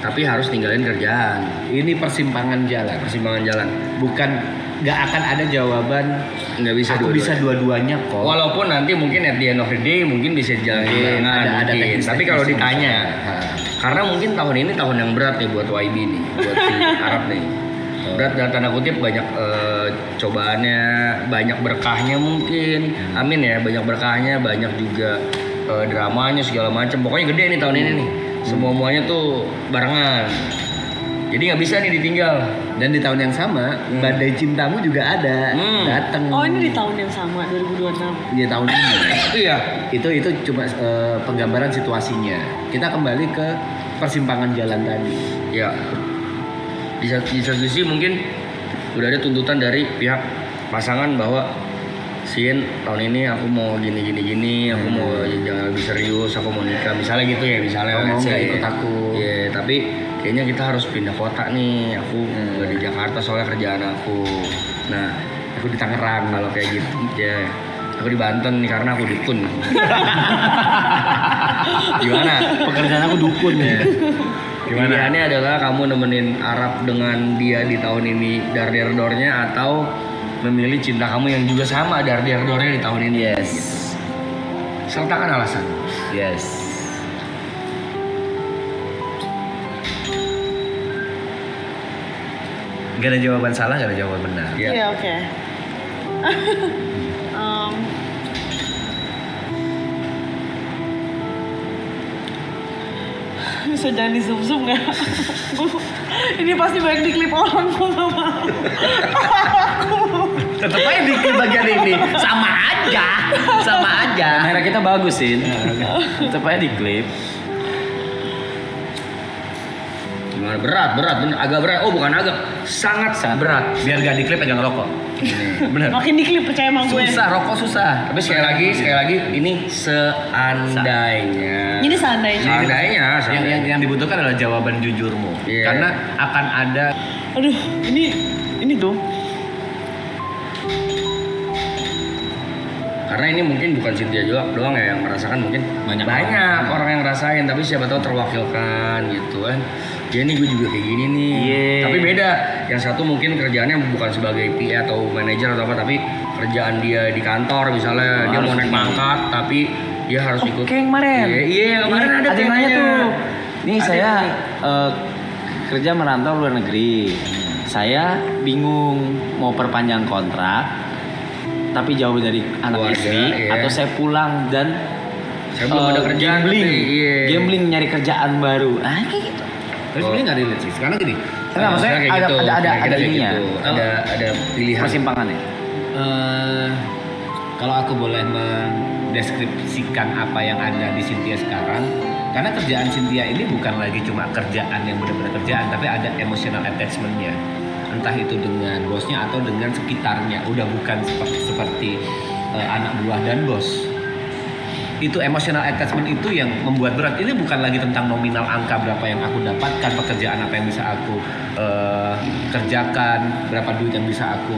tapi harus tinggalin kerjaan. Ini persimpangan jalan. Persimpangan jalan. Bukan nggak akan ada jawaban Nggak bisa aku dua-duanya. bisa dua-duanya kok. Walaupun nanti mungkin at the end of the day mungkin bisa jalan barengan ada mungkin. teknis-teknis Tapi kalau yang ditanya, bisa. karena mungkin tahun ini tahun yang berat nih buat YB nih, buat si Arab nih. Berat dalam tanda kutip banyak cobaannya, banyak berkahnya mungkin. Amin ya, banyak berkahnya, banyak juga dramanya segala macam. Pokoknya gede nih tahun ini nih. Semua-muanya tuh barengan. Jadi nggak bisa nih ditinggal. Dan di tahun yang sama, badai cintamu juga ada datang. Oh ini di tahun yang sama 2026. Iya tahun ini. Iya. Itu cuma penggambaran situasinya. Kita kembali ke persimpangan jalan tadi. Ya. Di satu sisi mungkin udah ada tuntutan dari pihak pasangan bahwa Sin tahun ini aku mau gini, aku mau jangan lebih serius, aku mau nikah, misalnya gitu ya, misalnya Mau let's nggak say. ikut aku? Iya, tapi kayaknya kita harus pindah kota nih, aku nggak di Jakarta soalnya kerjaan aku. Nah, Aku di Tangerang. kalau kayak gitu, ya aku di Banten nih karena aku dukun. Gimana? Pekerjaan aku dukun ya. Pilihannya adalah kamu nemenin Arab dengan dia di tahun ini dar-dar-dornya atau memilih cinta kamu yang juga sama dar-dar-dornya di tahun ini. Yes. Sertakan alasan. Yes. Gak ada jawaban salah, gak ada jawaban benar. Ya. Iya oke. Bisa jangan di zoom nggak? Ini pasti banyak diklip orang kok sama aku. Tetep aja di bagian ini sama aja. Kamera kita bagus sih. Tetep aja di klip. Gimana? Berat, bener. Agak berat. Oh bukan agak, sangat berat. Biar gak diklip pegang rokok. Bener. Makin diklip percaya sama gue. Susah, rokok susah. Tapi sekali lagi ini seandainya. Ini seandainya. Seandainya. Yang dibutuhkan adalah jawaban jujurmu. Iya. Karena akan ada Aduh, ini tuh. Karena ini mungkin bukan Cynthia doang ya yang merasakan, mungkin Banyak orang yang ngerasain, tapi siapa tahu terwakilkan gitu kan. Ya ini gue juga kayak gini nih. Iya. Tapi beda. Yang satu mungkin kerjaannya bukan sebagai PA atau manajer atau apa, tapi kerjaan dia di kantor misalnya dia mau naik pangkat tapi dia harus ikut. Oke, kemarin. Iya, kemarin ada yang nanya temanya. tuh. Nih Ada saya yang kerja merantau luar negeri. Saya bingung mau perpanjang kontrak tapi jauh dari anak Keluarga, istri iya. atau saya pulang dan Saya belum ada kerjaan gambling, tapi, iya. gambling nyari kerjaan baru. Ah kayak gitu. Tapi sebenarnya nggak relate sih. Sekarang gini, Enggak, maksudnya kayak ada gitu. ada Kira-kira kayak ininya. gitu. Ada pilihan. Persimpangannya. kalau aku boleh mendeskripsikan apa yang ada di Cynthia sekarang, karena kerjaan Cynthia ini bukan lagi cuma kerjaan yang benar-benar kerjaan, tapi ada emotional attachment-nya. Entah itu dengan bosnya atau dengan sekitarnya. Udah bukan seperti anak buah dan bos. Itu emotional attachment itu yang membuat berat. Ini bukan lagi tentang nominal angka berapa yang aku dapatkan, pekerjaan apa yang bisa aku kerjakan, berapa duit yang bisa aku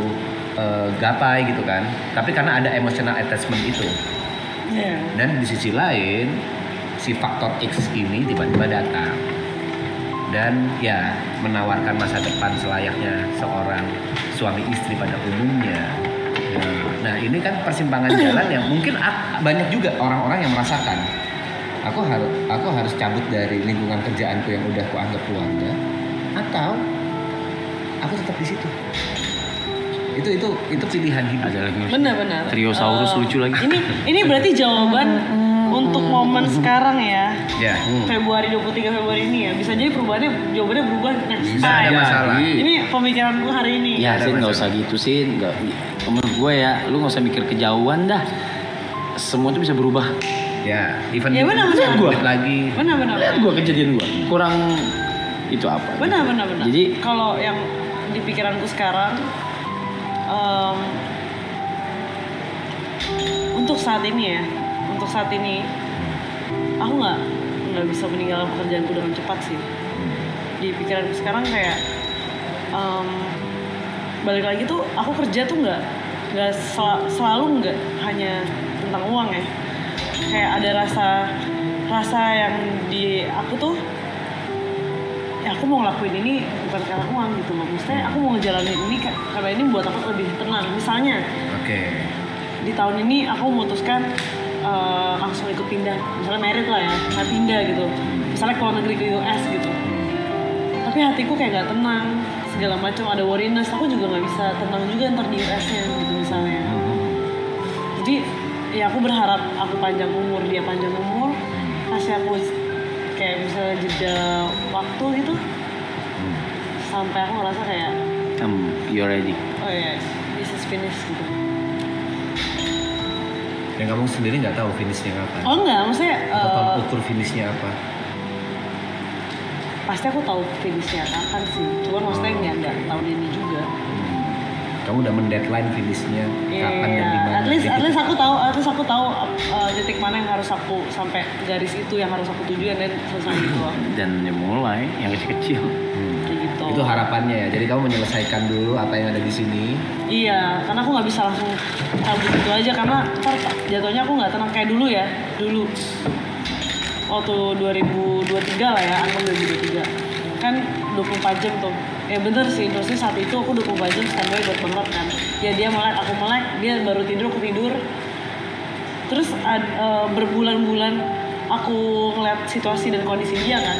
gapai gitu kan. Tapi karena ada emotional attachment itu. Iya. Dan di sisi lain si faktor X ini tiba-tiba datang dan ya menawarkan masa depan selayaknya seorang suami istri pada umumnya. Nah ini kan persimpangan jalan yang mungkin banyak juga orang-orang yang merasakan. Aku harus cabut dari lingkungan kerjaanku yang udah kuanggap keluarga, atau aku tetap di situ. Itu pilihan hidup. Ada lagi. Benar-benar. Triosaurus lucu lagi. Ini berarti jawaban untuk momen sekarang ya. Ya. Februari 23 Februari ini ya. Bisa jadi jawabannya berubah next Nggak ada time. masalah. Ini pemikiran gue hari ini. Ya, ada Sin nggak masalah. usah gitu sih. Menurut gue ya, lu nggak usah mikir kejauhan dah. Semua itu bisa berubah. Ya, even Ya, benar, benar. duit lagi. Benar-benar. Lihat gue kejadian gue. Kurang itu apa? Benar. Jadi kalau yang di pikiranku sekarang untuk saat ini aku nggak bisa meninggalkan pekerjaanku dengan cepat sih. Di pikiranku sekarang kayak balik lagi tuh aku kerja tuh nggak selalu nggak hanya tentang uang ya. Kayak ada rasa yang di aku tuh ya aku mau ngelakuin ini bukan karena uang gitu loh. Maksudnya aku mau ngejalanin ini karena ini buat aku lebih tenang. Misalnya Oke. di tahun ini aku memutuskan langsung ikut pindah, misalnya merit lah ya, saya pindah gitu, misalnya keluar negeri ke US gitu. Tapi hatiku kayak nggak tenang, segala macam ada worriness, aku juga nggak bisa tenang juga ntar di US-nya gitu misalnya. Jadi ya aku berharap aku panjang umur, dia panjang umur, kasih aku kayak bisa jeda waktu gitu, sampai aku ngerasa kayak You're ready. oh ya this is finished gitu. Dan kamu sendiri nggak tahu finishnya kapan? Oh enggak, maksudnya Atau tolak ukur finishnya apa? pasti aku tahu finishnya kapan sih. Cuman maksudnya nggak tahun ini juga. Kamu udah mendeadline finishnya kapan dan di mana? At least aku tahu titik mana yang harus aku sampai garis itu yang harus aku tuju dan selesai gitu loh. Dan mulai yang kecil-kecil. Kayak gitu. Itu harapannya ya. Jadi kamu menyelesaikan dulu apa yang ada di sini. Iya, karena aku nggak bisa langsung cabut gitu aja karena ntar jatuhnya aku nggak tenang kayak dulu ya. Dulu waktu 2023 lah ya, aku 2023 kan 24 jam tuh. Ya bener sih, maksudnya saat itu aku 24 jam standby buat banget kan. Ya dia melek, aku melek, dia baru tidur, aku tidur. Terus berbulan-bulan aku ngeliat situasi dan kondisi dia kan.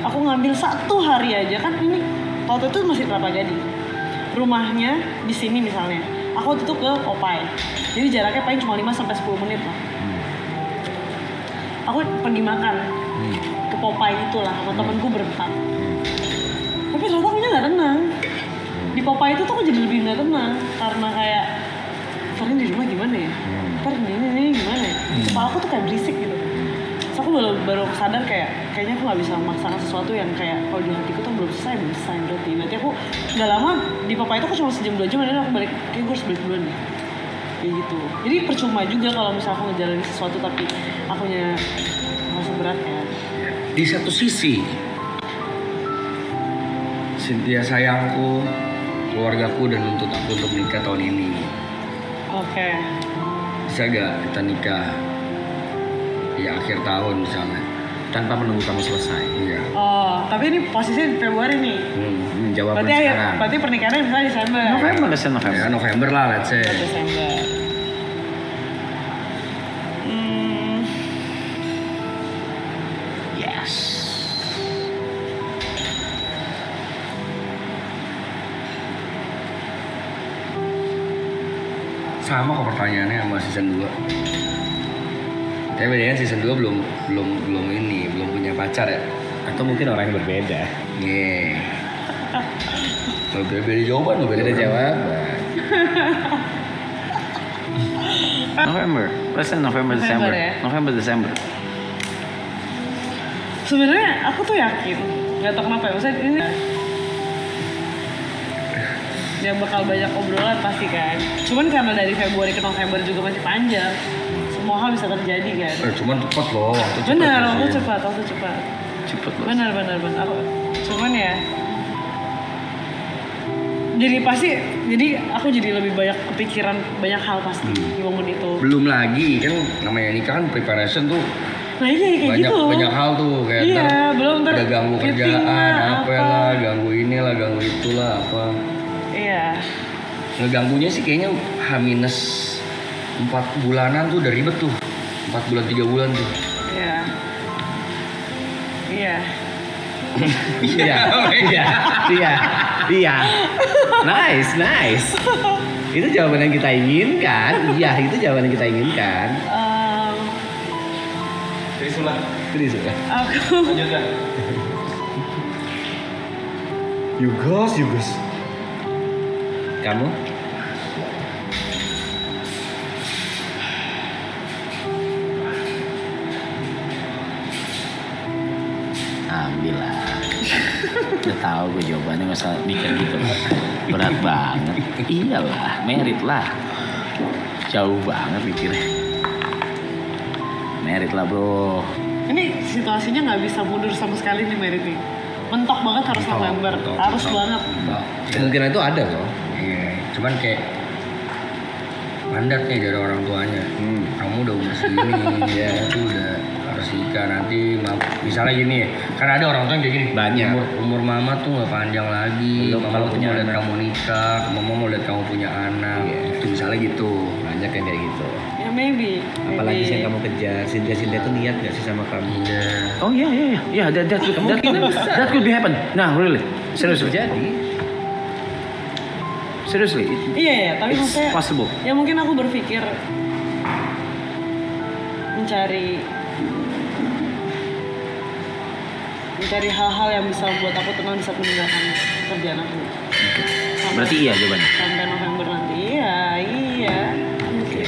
Aku ngambil 1 hari aja kan ini waktu itu masih Kelapa Gading. Rumahnya di sini misalnya. Aku waktu itu ke Popeye. Jadi jaraknya paling cuma 5-10 menit lah. Aku pergi makan ke Popeye itulah sama temenku berempat. Tapi ternyata aku nggak tenang. Di Popeye itu tuh aku jadi lebih nggak tenang karena kayak ntar ini di rumah gimana ya? Ntar ini gimana ya? Kepala aku tuh kayak berisik gitu. Terus aku baru sadar kayaknya aku nggak bisa memaksakan sesuatu yang kayak kalau di hatiku tuh belum selesai berarti. Nanti aku nggak lama di Popeye itu aku cuma sejam 2 jam dan aku balik, kayak gue harus balik duluan nih. Kayak gitu. Jadi percuma juga kalau misalnya aku ngejalanin sesuatu tapi akunya merasa berat ya. Di satu sisi, Cynthia sayangku, keluargaku dan nuntut aku untuk nikah tahun ini. Oke. Bisa gak kita nikah di akhir tahun misalnya? Tanpa menunggu kamu selesai. Iya. Oh, tapi ini posisinya di Februari nih. Jawaban Berarti sekarang. berarti pernikahannya misalnya Desember. November. Ya November lah, let's say. Desember. Yes. Sama kok pertanyaannya sama season 2. Tapi bedanya season 2 belum punya pacar ya. Atau mungkin orang yang berbeda. Nih. Beda jawaban, Beda jawaban. November. Let's say November, November December. ya? November, December. Sebenarnya aku tuh yakin, nggak tahu kenapa ya, maksudnya ini yang bakal banyak obrolan pasti kan. Cuman karena dari Februari ke November juga masih panjang, semua hal bisa terjadi kan. Cuman cepat loh, waktu cepat. Benar, sih. waktu cepat. Cepet loh. Benar. Cuman ya, jadi aku jadi lebih banyak kepikiran banyak hal pasti di momen itu. Belum lagi kan namanya nikah kan preparation tuh Nah iya kayak gitu. banyak hal tuh kayak Iya, ntar belum ntar ada ganggu fitting kerjaan, lah, apa lah, ganggu inilah, ganggu itulah apa. Iya. Ngeganggunya sih kayaknya H-4 bulanan tuh udah ribet tuh. 4 bulan 3 bulan tuh. Iya. Iya. Nice. Itu jawaban yang kita inginkan. Iya, itu jawaban yang kita inginkan. Jadi sudah. Aku Yugos. Kamu? Ambil lah. Udah tahu gue jawabannya, nggak usah mikir gitu. Berat banget. Iyalah, merit lah. Jauh banget mikirnya. Merit lah bro. ini situasinya nggak bisa mundur sama sekali nih merit nih. Mentok banget harus November. Harus banget. Kemungkinan itu ada loh. Iya, cuman kayak mandat nih dari orang tuanya. Kamu udah umur segini, ya itu udah harus Jessica nanti misalnya gini ya, kan ada orang tua yang kayak gini. Banyak. Umur mama tuh nggak panjang lagi. Belum, Mama kalau tuh punya mau lihat anak. kamu nikah, mama mau lihat kamu punya anak. Iya. Itu misalnya gitu. Banyak yang kayak gitu. Ya maybe. Apalagi sih yang kamu kejar. Cynthia tuh niat gak sih sama kamu? Iya. Oh iya, that could be happen. Nah, really, seriously, seriously, Iya, tapi it's maksudnya possible. ya mungkin aku berpikir mencari hal-hal yang bisa buat aku tenang saat meninggalkan kerjaan aku. Berarti iya jawabannya. Sampai November nanti. Iya. Mungkin.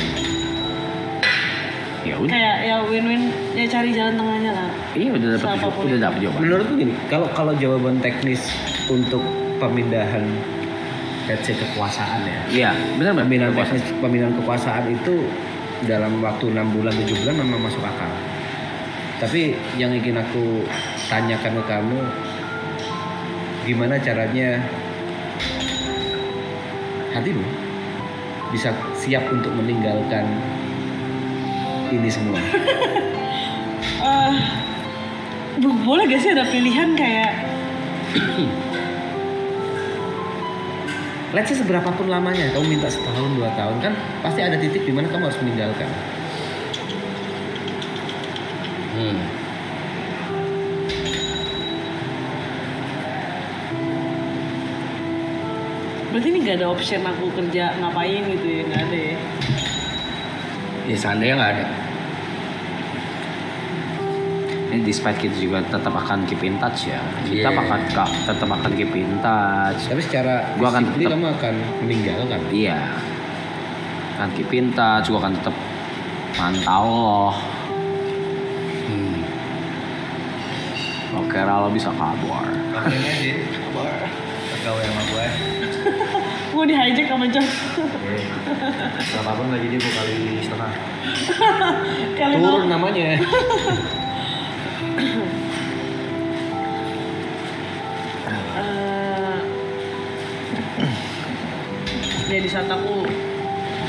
Ya udah. Kayak ya win-win, ya cari jalan tengahnya lah. Iya Siapapun udah itu. dapat jawaban. Menurutku gini, kalau jawaban teknis untuk pemindahan let's say kekuasaan ya. Iya, benar Pemindahan benar. teknis, pemindahan kekuasaan itu dalam waktu 6 bulan 7 bulan memang masuk akal. Tapi yang ingin aku tanyakan ke kamu, gimana caranya hatimu bisa siap untuk meninggalkan ini semua? Boleh gak sih ada pilihan kayak Let's say seberapapun lamanya, kamu minta setahun 2 tahun kan pasti ada titik di mana kamu harus meninggalkan. berarti ini gak ada option aku kerja ngapain gitu ya, gak ada ya. Ya seandainya nggak ada. Ini despite kita juga tetap akan keep in touch ya. Kita Yeah. tetap akan keep in touch. Tapi secara Gua akan physically tetap- kamu akan meninggalkan. Iya. Akan keep in touch, gua akan tetap mantau loh. Oke, lo bisa kabar. Kabarin aja. Gawe sama gue. Gue di hijack sama John. Berapapun gaji dia 2 kali setengah. Kali Turun namanya. ya di saat aku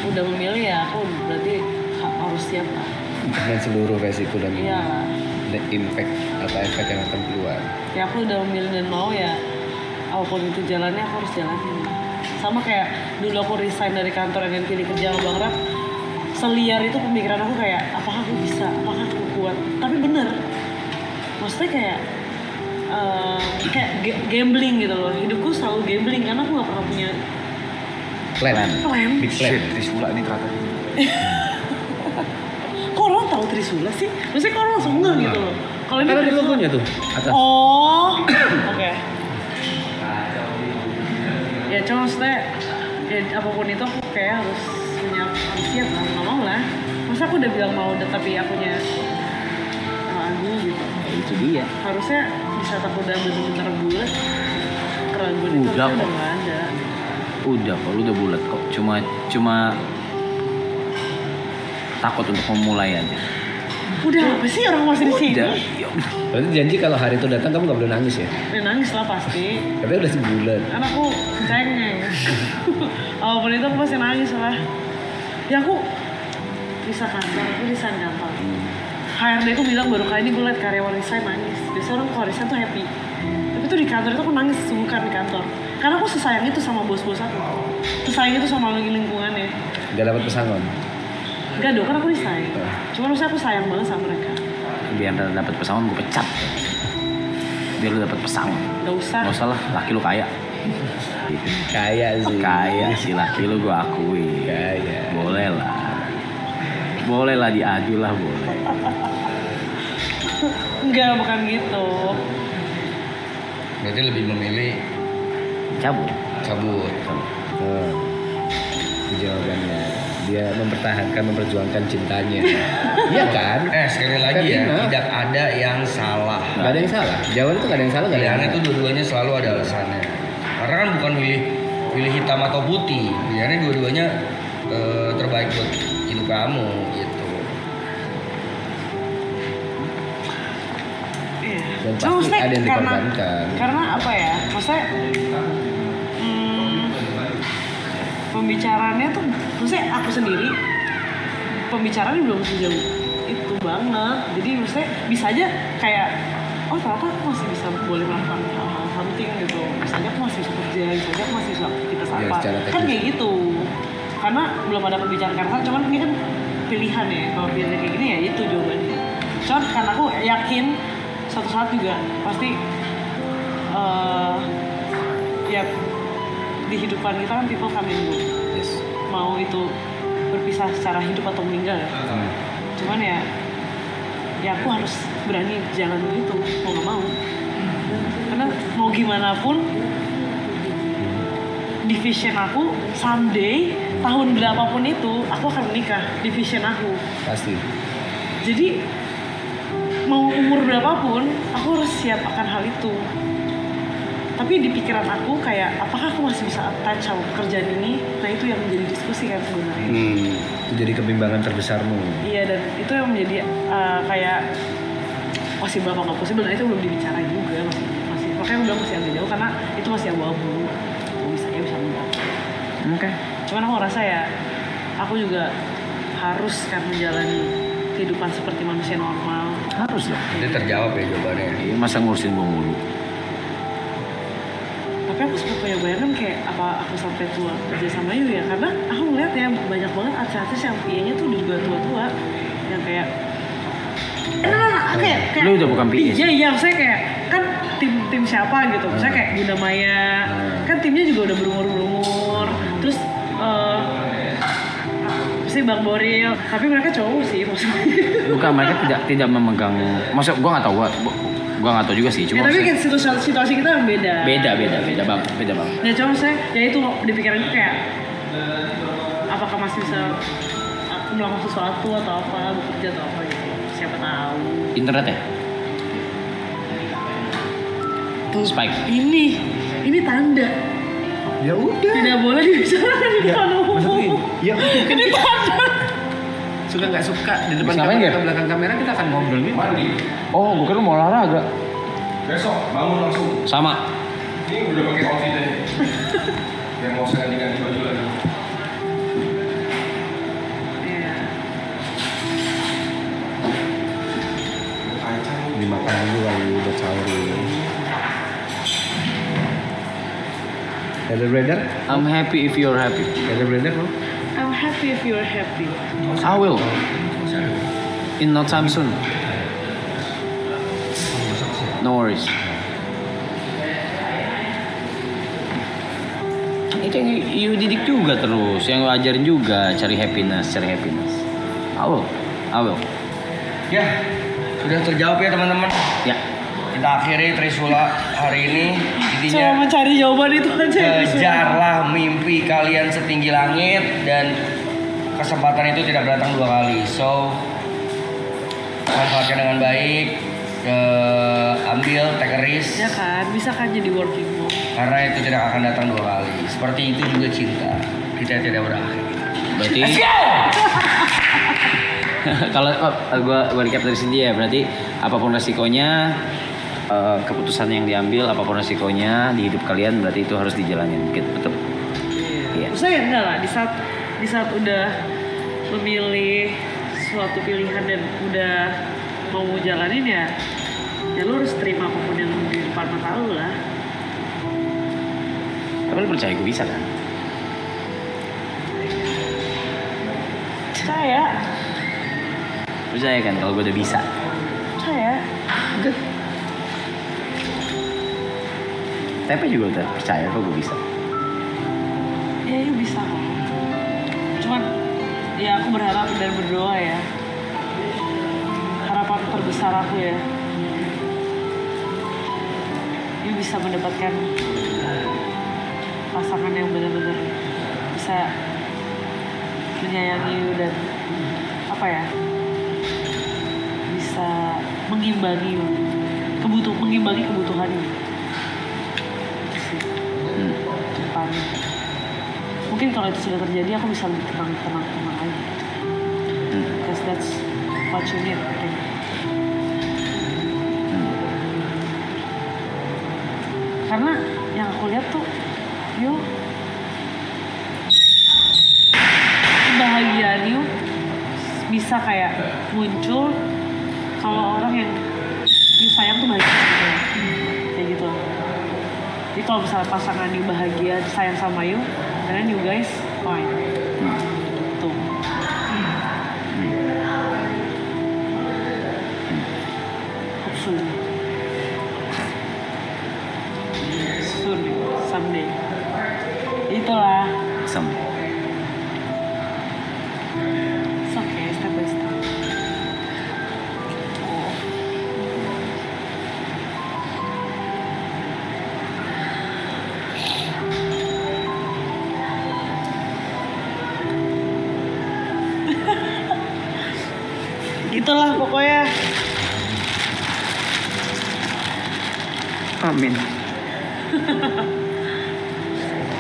udah memilih ya aku berarti harus siap lah. Dengan seluruh resiko dan Iya lah. impact atau efek yang akan keluar. Ya aku udah memilih dan mau ya apapun itu jalannya aku harus jalanin. Sama kayak dulu aku resign dari kantor dan pilih kerja sama Bang Rap, seliar itu pemikiran aku kayak apakah aku bisa, apakah aku kuat. Tapi bener, maksudnya kayak gambling gitu loh. Hidupku selalu gambling karena aku gak pernah punya Plan. plan. Big plan. Trisula ini ternyata. Kok orang tahu Trisula sih? Maksudnya kok orang langsung ngeh gitu loh. Kalau ini Kan ada Trisula. logonya tuh atas. Oh, oke. Ya cuma maksudnya ya apapun itu aku kayak harus siap lah, nggak mau lah. Masa aku udah bilang mau tapi akunya ragu gitu. Ya, itu dia. Harusnya di saat aku udah bener-bener bulat, keraguan itu Udah harusnya kok. udah nggak ada. Udah kok, lu udah bulat kok. Cuma takut untuk memulai aja. Udah apa sih orang masih di sini? Udah. Berarti janji kalau hari itu datang kamu gak boleh nangis ya? Udah nangis lah pasti. Tapi udah sebulan. Kan aku cengeng. Apapun itu aku pasti nangis lah. Ya aku bisa kantor, aku resign kantor. HRD aku bilang baru kali ini gue liat karyawan resign nangis. Biasanya orang kalau resign tuh happy. Tapi tuh di kantor itu aku nangis sesungguhkan di kantor. Karena aku sesayang itu sama bos-bos aku. Sesayang itu sama lingkungannya. Gak dapat pesangon. Enggak dong, kan aku resign. Cuma maksudnya aku sayang banget sama mereka. Biar dapat pesangon gue pecat. Biar lu dapat pesangon. Gak usah. Gak usah lah, laki lu kaya. Gitu. Kaya sih. Kaya si laki lu gue akui. Kaya. Boleh lah. Boleh lah diadu lah boleh. Enggak, bukan gitu. Berarti lebih memilih Cabut. cabut. Oh, itu jawabannya. Dia memperjuangkan cintanya. Iya kan? Sekali lagi Fair ya, enough. tidak ada yang salah. Gak ada yang salah. Jawaban itu gak ada yang salah, gak ada yang Pilihannya itu salah. dua-duanya selalu ada alasannya. Karena kan bukan pilih hitam atau putih. Pilihannya dua-duanya terbaik buat hidup kamu gitu. Iya. Dan Cuma pasti maksudnya ada yang karena, dikorbankan. karena apa ya? Maksudnya pembicaraannya tuh, maksudnya aku sendiri pembicaraannya belum sejauh itu. banget. Jadi maksudnya bisa aja kayak oh ternyata aku masih bisa boleh melakukan hal-hal penting gitu. Bisa aja aku masih bisa kerja, bisa aja aku masih bisa aktivitas Iya, apa. secara Kan teknis. kayak gitu. Karena belum ada pembicaraan karena cuman ini kan pilihan ya. Kalau pilihan kayak gini ya itu jawabannya. Cuman karena aku yakin suatu saat juga pasti ya di hidupan kita kan people come and go. Yes. Mau itu berpisah secara hidup atau meninggal ya. Cuman ya aku harus berani jalan begitu mau nggak mau. Karena mau gimana pun di vision aku someday tahun berapapun itu aku akan menikah di vision aku. Pasti. Jadi mau umur berapapun aku harus siap akan hal itu. Tapi di pikiran aku kayak apakah aku masih bisa attach sama pekerjaan ini? Nah itu yang menjadi diskusi kan sebenarnya. Itu jadi kebimbangan terbesarmu. Iya dan itu yang menjadi kayak possible apa nggak possible. Nah itu belum dibicarain juga masih makanya aku bilang masih agak jauh karena itu masih abu-abu. Bisa ya bisa enggak. Oke. Cuman aku ngerasa ya aku juga harus kan menjalani kehidupan seperti manusia normal. Harus lah. Itu terjawab ya jawabannya. Masa ngurusin gue mulu. Tapi aku sempat punya bayangan kayak apa aku sampai tua kerja sama Yu ya karena aku ngeliat ya banyak banget artis-artis yang PA-nya tuh udah juga tua-tua yang kayak kayak Lu udah bukan PA? Iya maksudnya kayak kan tim siapa gitu misalnya kayak Bunda Maya kan timnya juga udah berumur terus si Bang Boril tapi mereka cowok sih maksudnya. Bukan, mereka tidak memegang. Maksud gue nggak tahu, gue nggak tahu juga sih. Cuma Ya, tapi kan situasi kita yang beda. beda banget. Nah cuma saya ya itu di pikiranku kayak apakah masih bisa aku melakukan sesuatu atau apa bekerja atau apa gitu siapa tahu. Internet ya? Tuh Spike. ini tanda Ya udah. tidak boleh dibicarakan di depan umum. Maksudnya, ya Ini tanda. suka nggak suka di depan Terus ngapain, kamera Ger? atau belakang kamera kita akan ngobrol gitu. Oh, gue kira mau olahraga. Besok bangun langsung. Sama. Ini udah pakai outfit aja. Yang mau saya ganti baju lagi. Iya. Dimakan dulu kali udah sahur ini. Hello brother, I'm happy if you're happy. hello brother lo. I'm happy if you're happy. I will. In no time soon. No worries. Itu yang you didik juga terus, yang lu ajarin juga cari happiness. I will. Ya, sudah terjawab ya teman-teman. Ya. Kita akhiri Trisula hari ini. Cuma Intinya mencari jawaban itu aja. kejarlah mimpi kalian setinggi langit dan kesempatan itu tidak datang 2 kali. So manfaatkan dengan baik, ambil take a risk Ya kan, bisa kan jadi working mom. karena itu tidak akan datang 2 kali. Seperti itu juga cinta, kita tidak berakhir. Berarti kalau gue recap dari sini ya, berarti apapun resikonya, keputusan yang diambil, apapun resikonya di hidup kalian, berarti itu harus dijalanin, gitu, betul? Iya. Maksudnya enggak lah, di saat udah memilih suatu pilihan dan udah mau jalanin ya lu harus terima apapun yang di depan mata lu lah. Tapi lu percaya gue bisa kan? Percaya kan kalau gue udah bisa? Percaya. Good. Tapi juga udah percaya kok gue bisa. Ya lu bisa kok. Cuman ya aku berharap dan berdoa ya. Harapan terbesar aku ya. You bisa mendapatkan pasangan yang benar-benar bisa menyayangi you dan apa ya, bisa mengimbangi you, mengimbangi kebutuhan you. Itu sih. Depan. Mungkin kalau itu sudah terjadi aku bisa lebih tenang aja. Because that's what you need. I think. Karena yang aku lihat tuh, you kebahagiaan you bisa kayak muncul kalau orang yang you sayang tuh bahagia gitu. Kayak gitu. Jadi kalau misalnya pasangan you bahagia, sayang sama you, then you guys fine. Tuh. Hopefully. Soon, someday. Itulah. Sama. It's okay, step by step. Oh. Gitulah pokoknya. Amin.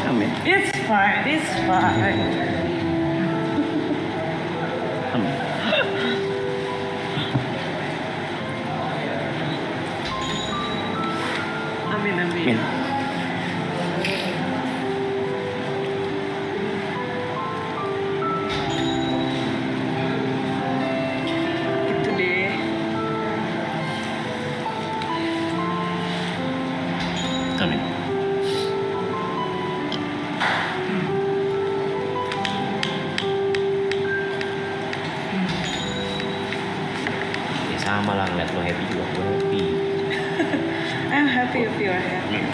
Amin. It's fine, it's fine. Amin. Amin, amin. Amin. Gitu deh. Amin. Ya sama lah, ngeliat lo happy juga gue happy. I'm happy if you are happy.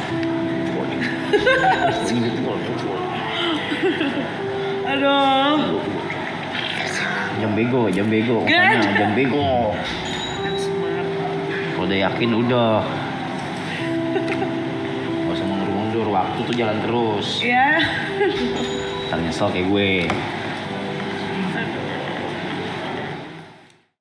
Aduh. Jam bego, makanya jam bego. I'm smart. Kalau udah yakin udah. Gak usah mundur-mundur, waktu tuh jalan terus. Ya. Ntar nyesel kayak gue.